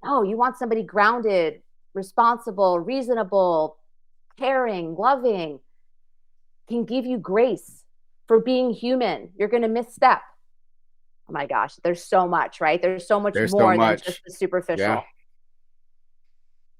[SPEAKER 3] No, you want somebody grounded, responsible, reasonable, caring, loving, can give you grace for being human. You're going to misstep. Oh my gosh, there's so much, right? There's so much
[SPEAKER 2] There's so
[SPEAKER 3] more than just
[SPEAKER 2] much.
[SPEAKER 3] the
[SPEAKER 2] Yeah.
[SPEAKER 3] superficial.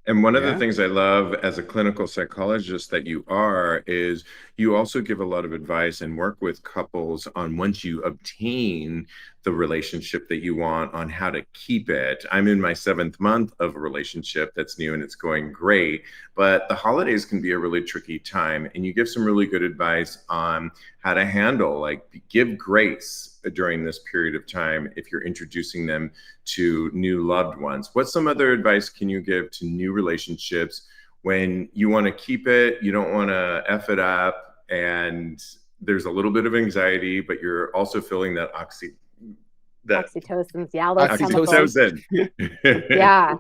[SPEAKER 1] And one of the
[SPEAKER 2] Yeah.
[SPEAKER 1] things I love as a clinical psychologist that you are is you also give a lot of advice and work with couples on once you obtain the relationship that you want on how to keep it. I'm in my 7th month of a relationship that's new and it's going great, but the holidays can be a really tricky time. And you give some really good advice on how to handle, like, give grace during this period of time if you're introducing them to new loved ones. What's some other advice can you give to new relationships when you want to keep it, you don't want to F it up, and there's a little bit of anxiety, but you're also feeling that
[SPEAKER 3] Oxytocins, yeah, all those
[SPEAKER 2] Oxytocin.
[SPEAKER 3] chemicals.
[SPEAKER 1] oxytocin.
[SPEAKER 3] Yeah.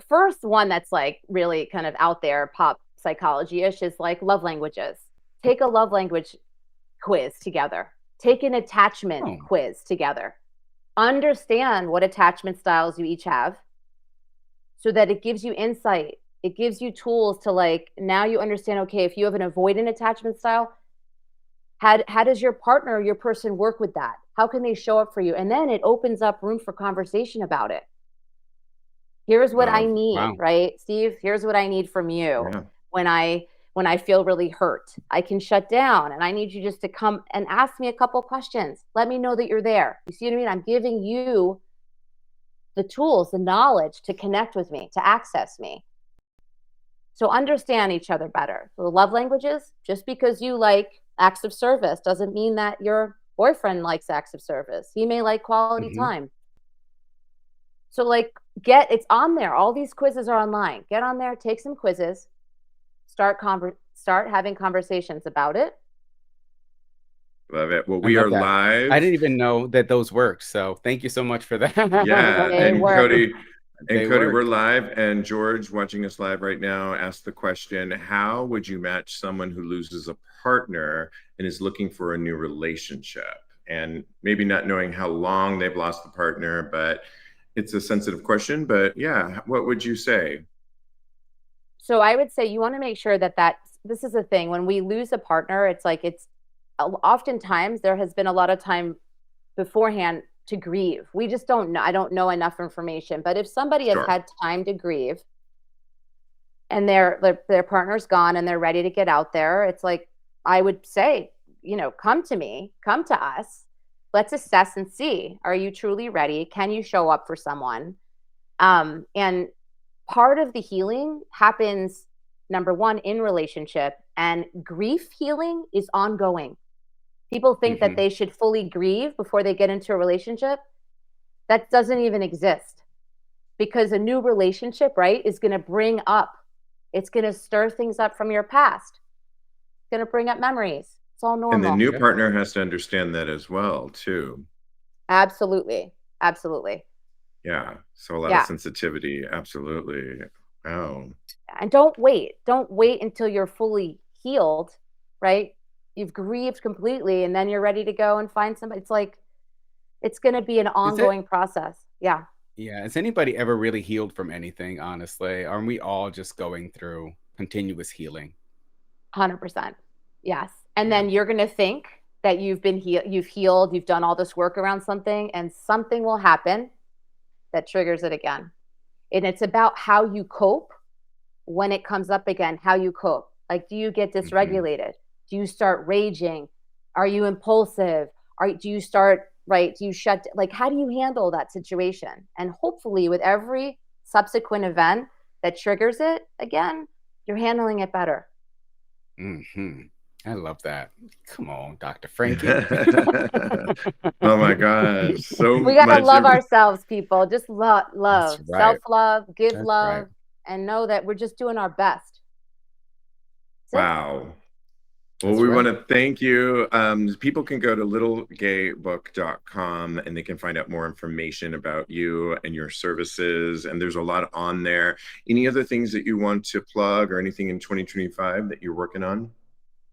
[SPEAKER 3] First one that's like really kind of out there, pop psychology-ish, is like love languages. Take a love language quiz together. Take an attachment
[SPEAKER 2] Oh.
[SPEAKER 3] quiz together. Understand what attachment styles you each have so that it gives you insight. It gives you tools to like, now you understand, okay, if you have an avoidant attachment style, how does your partner or your person work with that? How can they show up for you? And then it opens up room for conversation about it. Here's what I need,
[SPEAKER 2] Wow.
[SPEAKER 3] right? Steve, here's what I need from you
[SPEAKER 1] Yeah.
[SPEAKER 3] when I feel really hurt. I can shut down and I need you just to come and ask me a couple questions. Let me know that you're there. You see what I mean? I'm giving you the tools, the knowledge to connect with me, to access me. So understand each other better. So the love languages, just because you like acts of service doesn't mean that your boyfriend likes acts of service. He may like quality
[SPEAKER 2] Mhm.
[SPEAKER 3] time. So like it's on there. All these quizzes are online. Get on there, take some quizzes, start having conversations about it.
[SPEAKER 1] Love it. Well,
[SPEAKER 2] I
[SPEAKER 1] we are
[SPEAKER 2] love that. I
[SPEAKER 1] live.
[SPEAKER 2] didn't even know that those worked. So thank you so much for that.
[SPEAKER 1] Yeah.
[SPEAKER 3] They
[SPEAKER 1] And
[SPEAKER 3] work.
[SPEAKER 1] Kodi, And
[SPEAKER 2] They
[SPEAKER 1] Kodi, we're
[SPEAKER 2] work.
[SPEAKER 1] live, and George, watching us live right now, asked the question, how would you match someone who loses a partner and is looking for a new relationship? And maybe not knowing how long they've lost the partner, but it's a sensitive question. But yeah, what would you say?
[SPEAKER 3] So I would say you want to make sure that this is a thing. When we lose a partner, it's like oftentimes there has been a lot of time beforehand to grieve. We just don't know. I don't know enough information. But if somebody has
[SPEAKER 1] Sure.
[SPEAKER 3] had time to grieve and their partner's gone and they're ready to get out there, it's like I would say, come to me, come to us. Let's assess and see. Are you truly ready? Can you show up for someone? And part of the healing happens, number one, in relationship, and grief healing is ongoing. People think that they should fully grieve before they get into a relationship. That doesn't even exist, because a new relationship, right, is going to bring up, it's going to stir things up from your past. It's going to bring up memories. It's all normal.
[SPEAKER 1] And the new partner has to understand that as well, too.
[SPEAKER 3] Absolutely. Absolutely.
[SPEAKER 1] Yeah. So a lot of sensitivity. Absolutely. Oh.
[SPEAKER 3] And don't wait. Don't wait until you're fully healed, right? You've grieved completely and then you're ready to go and find somebody. It's like, it's going to be an ongoing process. Yeah.
[SPEAKER 2] Yeah. Has anybody ever really healed from anything, honestly? Aren't we all just going through continuous healing?
[SPEAKER 3] 100%. Yes. And then you're going to think that you've healed, you've done all this work around something, and something will happen that triggers it again. And it's about how you cope when it comes up again, how you cope. Like, do you get dysregulated? Do you start raging? Are you impulsive? Do you start, right? Do you shut, like, how do you handle that situation? And hopefully with every subsequent event that triggers it again, you're handling it better.
[SPEAKER 2] I love that. Come on, Dr. Frankie.
[SPEAKER 1] Oh my gosh. So
[SPEAKER 3] we gotta love ourselves, people. Just love,
[SPEAKER 2] right.
[SPEAKER 3] self-love, give love, and know that we're just doing our best.
[SPEAKER 1] Wow. Well, we want to thank you. People can go to littlegaybook.com and they can find out more information about you and your services. And there's a lot on there. Any other things that you want to plug or anything in 2025 that you're working on?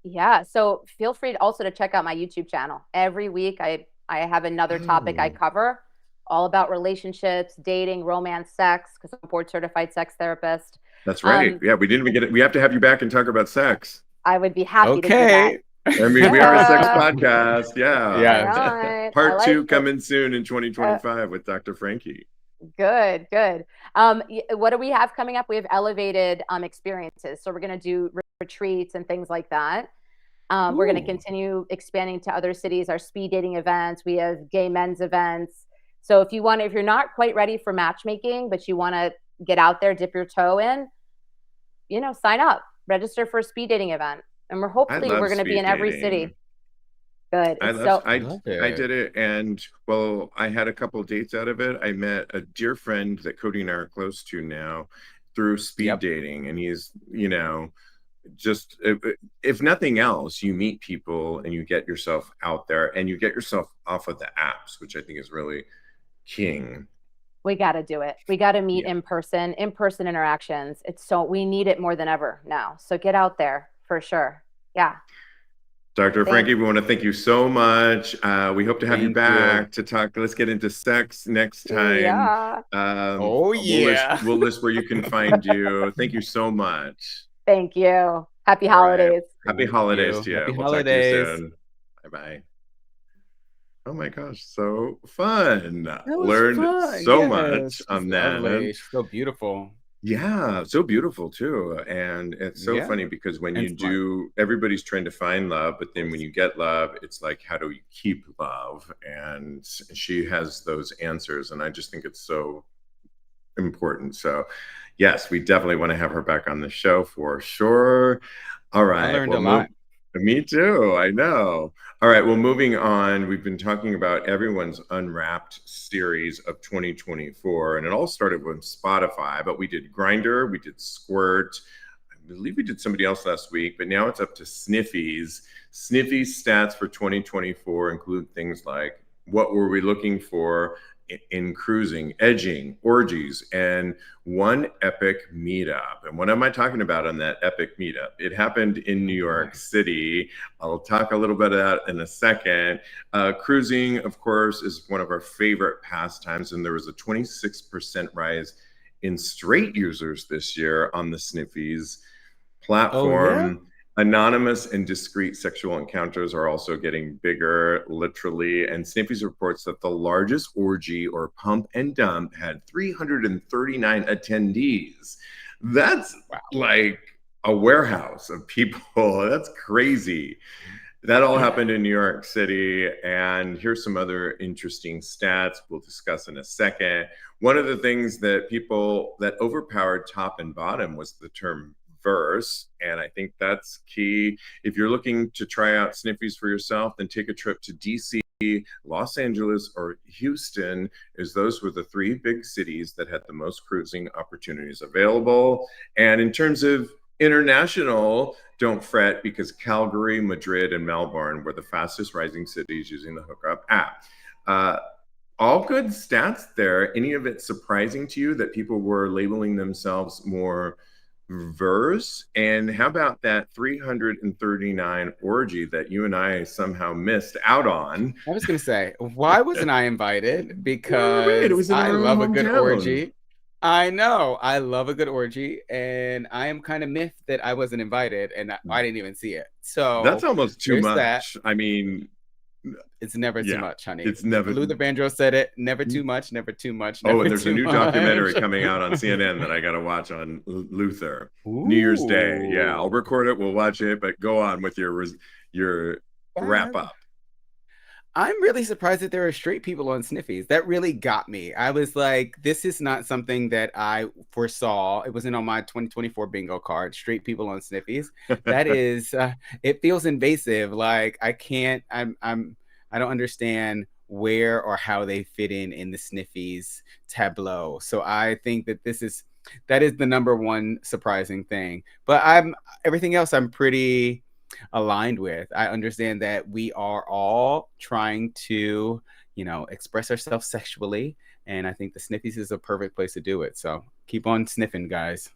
[SPEAKER 3] Yeah. So feel free also to check out my YouTube channel. Every week I have another topic I cover, all about relationships, dating, romance, sex, because I'm a board certified sex therapist.
[SPEAKER 1] That's right. Yeah, we didn't even get it. We have to have you back and talk about sex.
[SPEAKER 3] I would be happy to do that.
[SPEAKER 1] I mean, we are a sex podcast. Yeah.
[SPEAKER 3] Right.
[SPEAKER 1] Part 2 coming soon in 2025 with Dr. Frankie.
[SPEAKER 3] Good. What do we have coming up? We have elevated experiences. So we're going to do retreats and things like that. We're going to continue expanding to other cities, our speed dating events. We have gay men's events. So if you're not quite ready for matchmaking, but you want to get out there, dip your toe in, sign up, register for a speed dating event. And we're going to be in every city. Good.
[SPEAKER 1] I did it. And well, I had a couple of dates out of it. I met a dear friend that Kodi and I are close to now through speed dating. And he's, just if nothing else, you meet people and you get yourself out there and you get yourself off of the apps, which I think is really king.
[SPEAKER 3] We got to do it. We got to meet in person interactions. We need it more than ever now. So get out there for sure. Yeah.
[SPEAKER 1] Dr. Frankie, we want to thank you so much. We hope to have you back to talk. Let's get into sex next time.
[SPEAKER 3] Yeah.
[SPEAKER 1] We'll list where you can find you. Thank you so much.
[SPEAKER 3] Thank you. Happy holidays.
[SPEAKER 1] Happy holidays to you.
[SPEAKER 2] Happy
[SPEAKER 1] we'll
[SPEAKER 2] holidays.
[SPEAKER 1] Talk to you soon. Bye-bye. Oh my gosh, so fun. Learned so much on that.
[SPEAKER 2] So beautiful.
[SPEAKER 1] Yeah, so beautiful too. And it's so funny because when you do, everybody's trying to find love, but then when you get love, it's like, how do you keep love? And she has those answers. And I just think it's so important. So yes, we definitely want to have her back on the show for sure. All right.
[SPEAKER 2] I learned a lot.
[SPEAKER 1] Me too. I know. All right. Well, moving on, we've been talking about everyone's Unwrapped series of 2024, and it all started with Spotify, but we did Grindr, we did Squirt. I believe we did somebody else last week, but now it's up to Sniffies. Sniffies stats for 2024 include things like what were we looking for in cruising, edging, orgies, and one epic meetup. And what am I talking about on that epic meetup? It happened in New York City. I'll talk a little bit of that in a second. Cruising, of course, is one of our favorite pastimes, and there was a 26% rise in straight users this year on the Sniffies platform.
[SPEAKER 2] Oh, yeah?
[SPEAKER 1] Anonymous and discreet sexual encounters are also getting bigger, literally. And Sniffies reports that the largest orgy or pump and dump had 339 attendees. That's like a warehouse of people. That's crazy. That all happened in New York City. And here's some other interesting stats we'll discuss in a second. One of the things that overpowered top and bottom was the term verse, and I think that's key. If you're looking to try out Sniffies for yourself, then take a trip to DC, Los Angeles, or Houston, as those were the three big cities that had the most cruising opportunities available. And in terms of international, don't fret, because Calgary, Madrid, and Melbourne were the fastest rising cities using the hookup app. All good stats there. Any of it surprising to you that people were labeling themselves more verse? And how about that 339 orgy that you and I somehow missed out on?
[SPEAKER 2] I was going to say, why wasn't I invited? Because
[SPEAKER 1] it was in
[SPEAKER 2] I love a good
[SPEAKER 1] hometown.
[SPEAKER 2] orgy. I know. I love a good orgy. And I am kind of miffed that I wasn't invited and I didn't even see it. So
[SPEAKER 1] that's almost too much.
[SPEAKER 2] That.
[SPEAKER 1] I mean,
[SPEAKER 2] it's never too much, honey.
[SPEAKER 1] It's never.
[SPEAKER 2] Luther Vandross said it. Never too much. Never too much.
[SPEAKER 1] Never and there's a new documentary coming out on CNN that I got to watch on Luther. Ooh. New Year's Day. Yeah, I'll record it. We'll watch it. But go on with your wrap up.
[SPEAKER 2] I'm really surprised that there are straight people on Sniffies. That really got me. I was like, this is not something that I foresaw. It wasn't on my 2024 bingo card. Straight people on Sniffies. That is, it feels invasive. Like I don't understand where or how they fit in the Sniffies tableau. So I think that that is the number one surprising thing. But everything else I'm pretty aligned with. I understand that we are all trying to, express ourselves sexually, and I think the Sniffies is a perfect place to do it. So keep on sniffing, guys.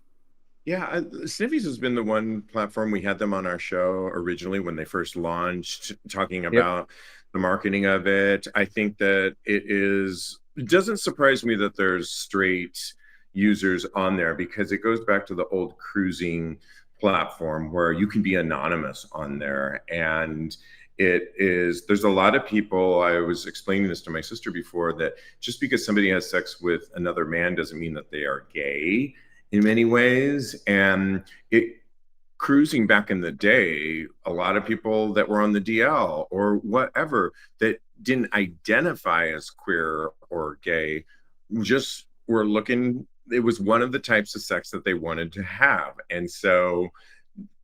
[SPEAKER 1] Yeah, Sniffies has been the one platform. We had them on our show originally when they first launched, talking about the marketing of it. I think that it doesn't surprise me that there's straight users on there, because it goes back to the old cruising platform where you can be anonymous on there. And there's a lot of people, I was explaining this to my sister before, that just because somebody has sex with another man doesn't mean that they are gay in many ways. And cruising back in the day, a lot of people that were on the DL or whatever that didn't identify as queer or gay just were looking. It was one of the types of sex that they wanted to have. And so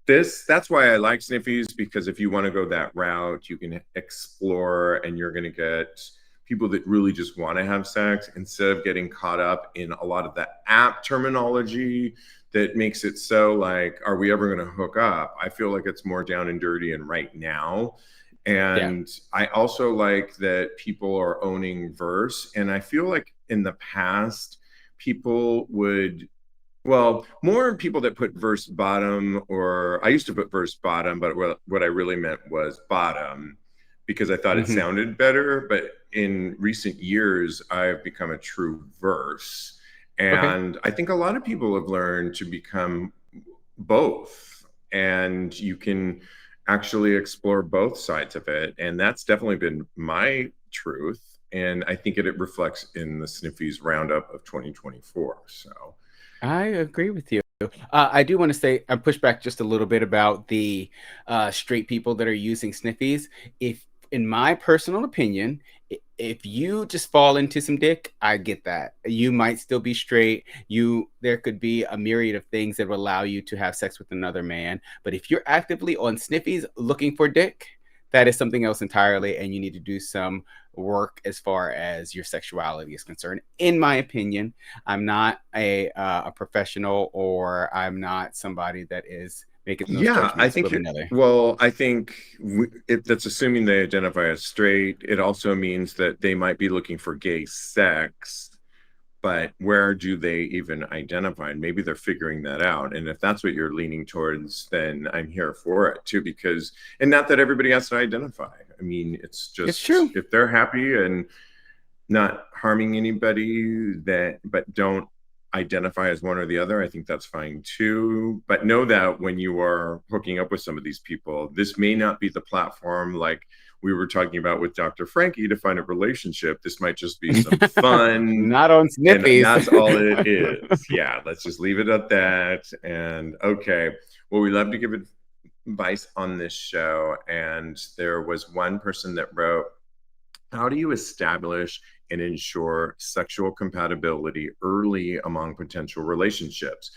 [SPEAKER 1] that's why I like Sniffies, because if you want to go that route, you can explore and you're going to get people that really just want to have sex instead of getting caught up in a lot of the app terminology that makes it so like, are we ever going to hook up? I feel like it's more down and dirty and right now. And I also like that people are owning verse. And I feel like in the past, people would, more people that put verse bottom, or I used to put verse bottom, but what I really meant was bottom because I thought it sounded better. But in recent years, I've become a true verse. And I think a lot of people have learned to become both. And you can actually explore both sides of it. And that's definitely been my truth. And I think it reflects in the Sniffies roundup of 2024. So
[SPEAKER 2] I agree with you. I do want to say, I push back just a little bit about the straight people that are using Sniffies. If, in my personal opinion, if you just fall into some dick, I get that. You might still be straight. There could be a myriad of things that will allow you to have sex with another man. But if you're actively on Sniffies looking for dick, that is something else entirely, and you need to do some work as far as your sexuality is concerned. In my opinion, I'm not a professional, or I'm not somebody that is making those
[SPEAKER 1] Yeah, I
[SPEAKER 2] judgments
[SPEAKER 1] think
[SPEAKER 2] willy-nilly.
[SPEAKER 1] I think if that's assuming they identify as straight, it also means that they might be looking for gay sex, but where do they even identify? And maybe they're figuring that out. And if that's what you're leaning towards, then I'm here for it too, because, and not that everybody has to identify. I mean, it's
[SPEAKER 2] It's
[SPEAKER 1] just
[SPEAKER 2] true.
[SPEAKER 1] if they're happy and not harming anybody that, but don't identify as one or the other, I think that's fine too. But know that when you are hooking up with some of these people, this may not be the platform like we were talking about with Dr. Frankie to find a relationship. This might just be some fun,
[SPEAKER 2] Not on
[SPEAKER 1] and
[SPEAKER 2] Sniffies.
[SPEAKER 1] that's all it is. Yeah, let's just leave it at that. And okay, well, we love to give advice on this show. And there was one person that wrote, how do you establish and ensure sexual compatibility early among potential relationships?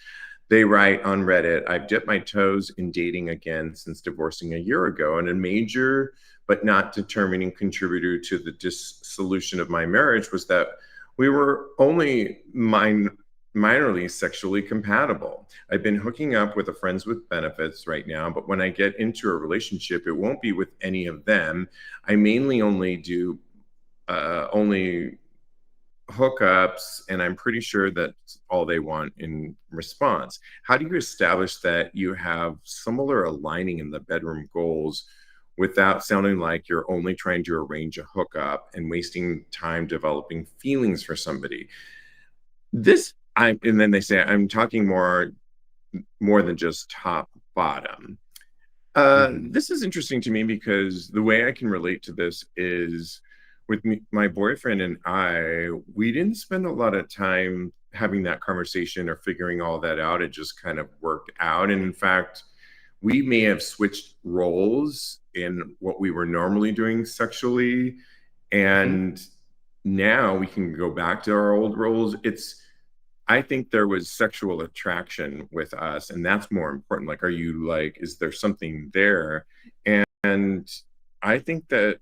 [SPEAKER 1] They write on Reddit, I've dipped my toes in dating again since divorcing a year ago, and a major but not determining contributor to the dissolution of my marriage was that we were only minorly sexually compatible. I've been hooking up with a friends with benefits right now, but when I get into a relationship, it won't be with any of them. I mainly only do only hookups, and I'm pretty sure that's all they want in response. How do you establish that you have similar aligning in the bedroom goals without sounding like you're only trying to arrange a hookup and wasting time developing feelings for somebody? This I'm and then they say I'm talking more than just top bottom.
[SPEAKER 2] Mhm.
[SPEAKER 1] This is interesting to me because the way I can relate to this is with me, my boyfriend and I, we didn't spend a lot of time having that conversation or figuring all that out. It just kind of worked out. And in fact, we may have switched roles in what we were normally doing sexually.
[SPEAKER 2] Mhm.
[SPEAKER 1] And now we can go back to our old roles. I think there was sexual attraction with us, and that's more important. Like, are you like, is there something there? And I think that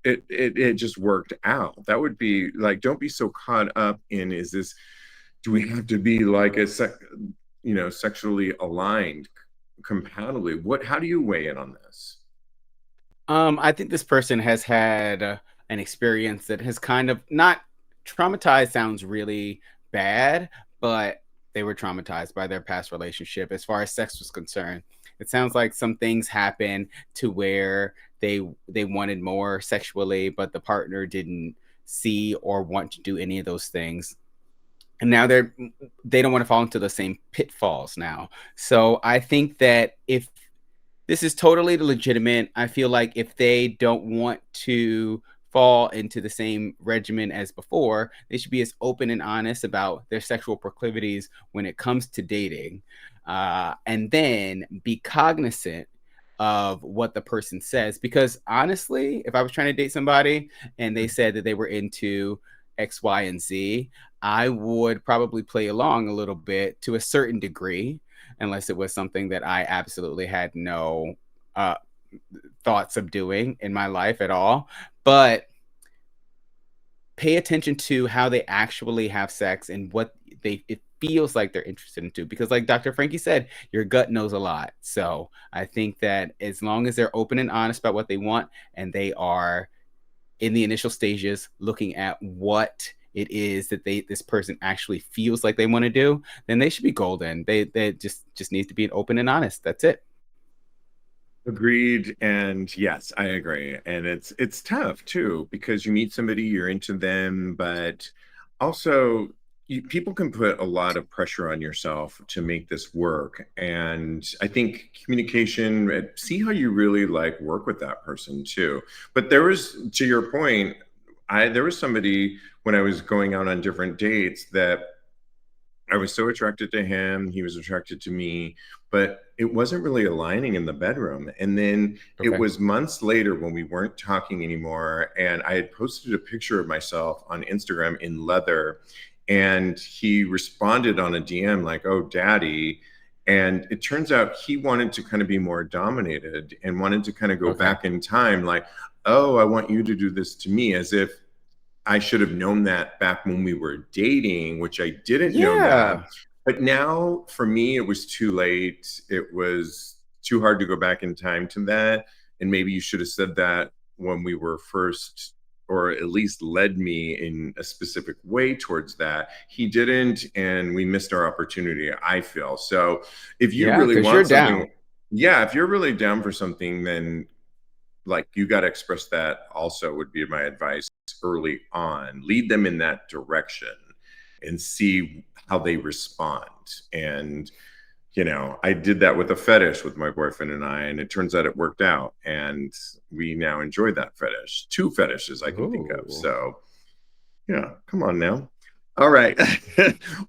[SPEAKER 1] it just worked out. That would be like, don't be so caught up in is this, do we have to be like sexually aligned compatibly? How do you weigh in on this?
[SPEAKER 2] I think this person has had an experience that has kind of not traumatized sounds really bad, but they were traumatized by their past relationship as far as sex was concerned. It sounds like some things happened to where they wanted more sexually, but the partner didn't see or want to do any of those things. And now they don't want to fall into the same pitfalls now. So I think that if this is totally legitimate. I feel like if they don't want to fall into the same regimen as before, they should be as open and honest about their sexual proclivities when it comes to dating. And then be cognizant of what the person says. Because honestly, if I was trying to date somebody and they said that they were into X, Y, and Z, I would probably play along a little bit to a certain degree, unless it was something that I absolutely had no uh, thoughts of doing in my life at all. But pay attention to how they actually have sex and what it feels like they're interested into, because like Dr. Frankie said, your gut knows a lot. So I think that as long as they're open and honest about what they want, and they are in the initial stages looking at what it is that this person actually feels like they want to do, then they should be golden. They just needs to be open and honest. That's it.
[SPEAKER 1] Agreed. And yes, I agree. And it's tough too because you meet somebody, you're into them, but also people can put a lot of pressure on yourself to make this work. And I think communication, see how you really like work with that person too. But there was, to your point, there was somebody when I was going out on different dates that I was so attracted to him. He was attracted to me, but it wasn't really aligning in the bedroom. And then it
[SPEAKER 2] Okay.
[SPEAKER 1] was months later when we weren't talking anymore. And I had posted a picture of myself on Instagram in leather. And he responded on a DM like, oh, daddy. And it turns out he wanted to kind of be more dominated and wanted to kind of go
[SPEAKER 2] Okay.
[SPEAKER 1] back in time, like, oh, I want you to do this to me, as if I should have known that back when we were dating, which I didn't know that.
[SPEAKER 2] Yeah.
[SPEAKER 1] But now for me, it was too late. It was too hard to go back in time to that. And maybe you should have said that when we were first, or at least led me in a specific way towards that. He didn't, and we missed our opportunity, I feel. So if you really want something,
[SPEAKER 2] down.
[SPEAKER 1] yeah, if you're really down for something, then like you got to express that also, would be my advice early on. Lead them in that direction and see how they respond. And you know, I did that with a fetish with my boyfriend and I, and it turns out it worked out, and we now enjoy that fetish. 2 fetishes I can think of. So yeah, come on now. All right.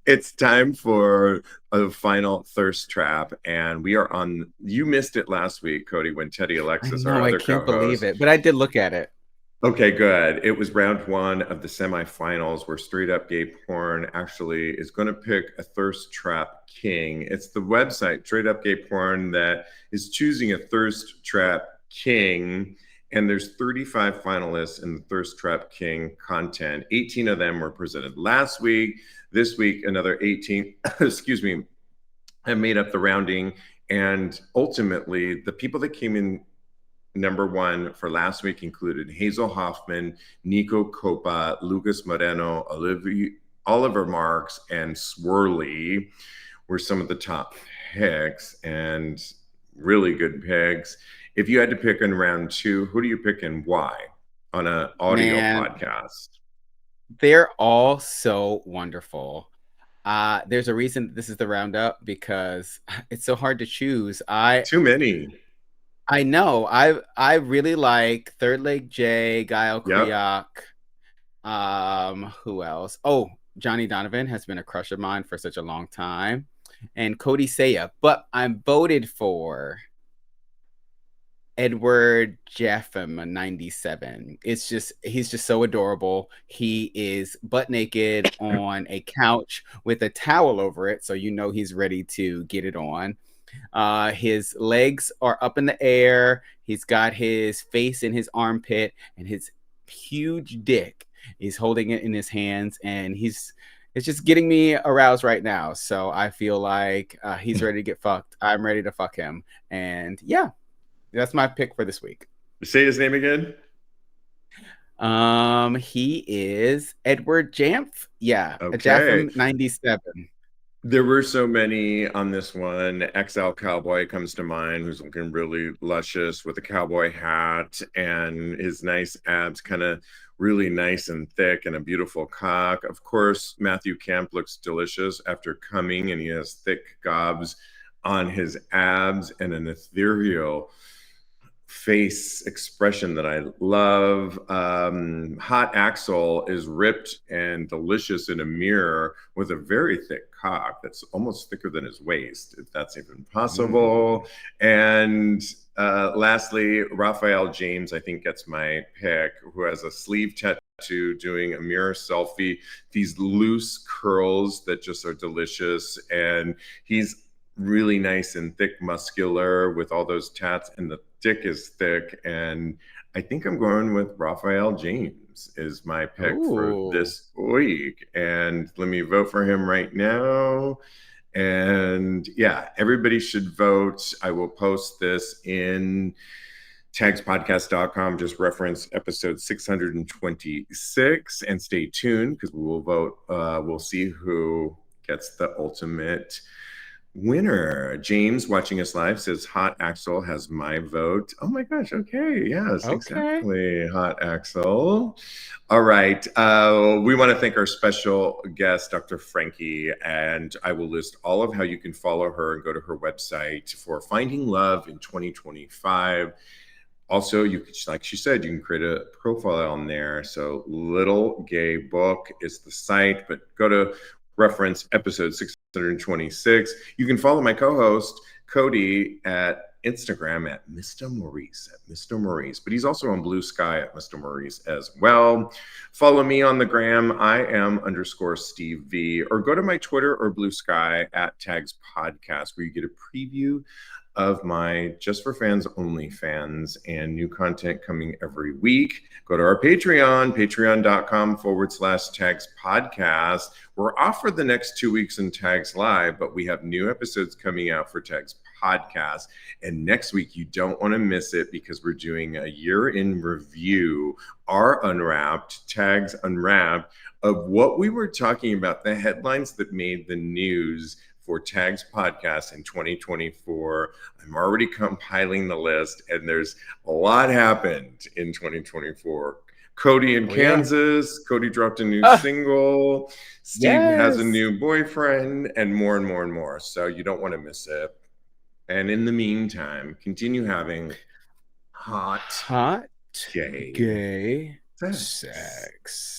[SPEAKER 1] It's time for a final thirst trap. And we are on, you missed it last week, Kodi, when Teddy Alexis, our other
[SPEAKER 2] I can't
[SPEAKER 1] co-host,
[SPEAKER 2] believe it, but I did look at it.
[SPEAKER 1] Okay, good. It was round 1 of the semifinals where Straight Up Gay Porn actually is going to pick a thirst trap king. It's the website, Straight Up Gay Porn, that is choosing a thirst trap king. And there's 35 finalists in the Thirst Trap King content. 18 of them were presented last week. This week, another 18, excuse me, have made up the rounding. And ultimately, the people that came in number 1 for last week included Hazel Hoffman, Nico Copa, Lucas Moreno, Oliver Marks, and Swirly were some of the top picks, and really good picks. If you had to pick in round 2, who do you pick and why on an audio podcast?
[SPEAKER 2] They're all so wonderful. There's a reason this is the roundup, because it's so hard to choose.
[SPEAKER 1] Too many.
[SPEAKER 2] I know. I really like Third Leg J, Gael Kriak. Who else? Oh, Johnny Donovan has been a crush of mine for such a long time. And Kodi Saya. But I'm voted for Edward Jaffam, 97. He's just so adorable. He is butt naked on a couch with a towel over it, so you know he's ready to get it on. His legs are up in the air. He's got his face in his armpit, and his huge dick. He's holding it in his hands, and it's just getting me aroused right now. So I feel like he's ready to get fucked. I'm ready to fuck him. And yeah, that's my pick for this week.
[SPEAKER 1] Say his name again.
[SPEAKER 2] He is Edward Jamf. Yeah,
[SPEAKER 1] okay.
[SPEAKER 2] Jaffam 97.
[SPEAKER 1] There were so many on this one. XL Cowboy comes to mind, who's looking really luscious with a cowboy hat and his nice abs, kind of really nice and thick, and a beautiful cock. Of course, Matthew Camp looks delicious after coming, and he has thick gobs on his abs and an ethereal face expression that I love. Hot Axel is ripped and delicious in a mirror with a very thick cock that's almost thicker than his waist, if that's even possible. And lastly, Raphael James, I think, gets my pick, who has a sleeve tattoo doing a mirror selfie, these loose curls that just are delicious. And he's really nice and thick, muscular with all those tats, and the dick is thick. And I think I'm going with Raphael James is my pick for this week. And let me vote for him right now. And yeah, everybody should vote. I will post this in TAGSPodcast.com. Just reference episode 626 and stay tuned, because we will vote. We'll see who gets the ultimate winner. James, watching us live, says Hot Axel has my vote. Oh my gosh. Okay. Yes, exactly. Hot Axel. All right. We want to thank our special guest, Dr. Frankie, and I will list all of how you can follow her and go to her website for Finding Love in 2025. Also, you could, like she said, you can create a profile on there. So Little Gay Book is the site, but go to reference episode 626. You can follow my co-host Kodi at Instagram at Mr. Maurice, but he's also on Blue Sky at Mr. Maurice as well. Follow me on the gram. I am _Stevie, or go to my Twitter or Blue Sky at TAGSPodcast, where you get a preview of my Just for Fans Only fans and new content coming every week. Go to our Patreon, patreon.com/TAGSPodcast. We're off for the next 2 weeks in Tags Live, but we have new episodes coming out for Tags Podcast. And next week, you don't want to miss it because we're doing a year in review, our Unwrapped, Tags Unwrapped, of what we were talking about, the headlines that made the news for Tags Podcast in 2024. I'm already compiling the list, and there's a lot happened in 2024. Kodi in Kansas. Yeah. Kodi dropped a new single. Steve has a new boyfriend, and more and more and more. So you don't want to miss it. And in the meantime, continue having hot
[SPEAKER 2] gay sex.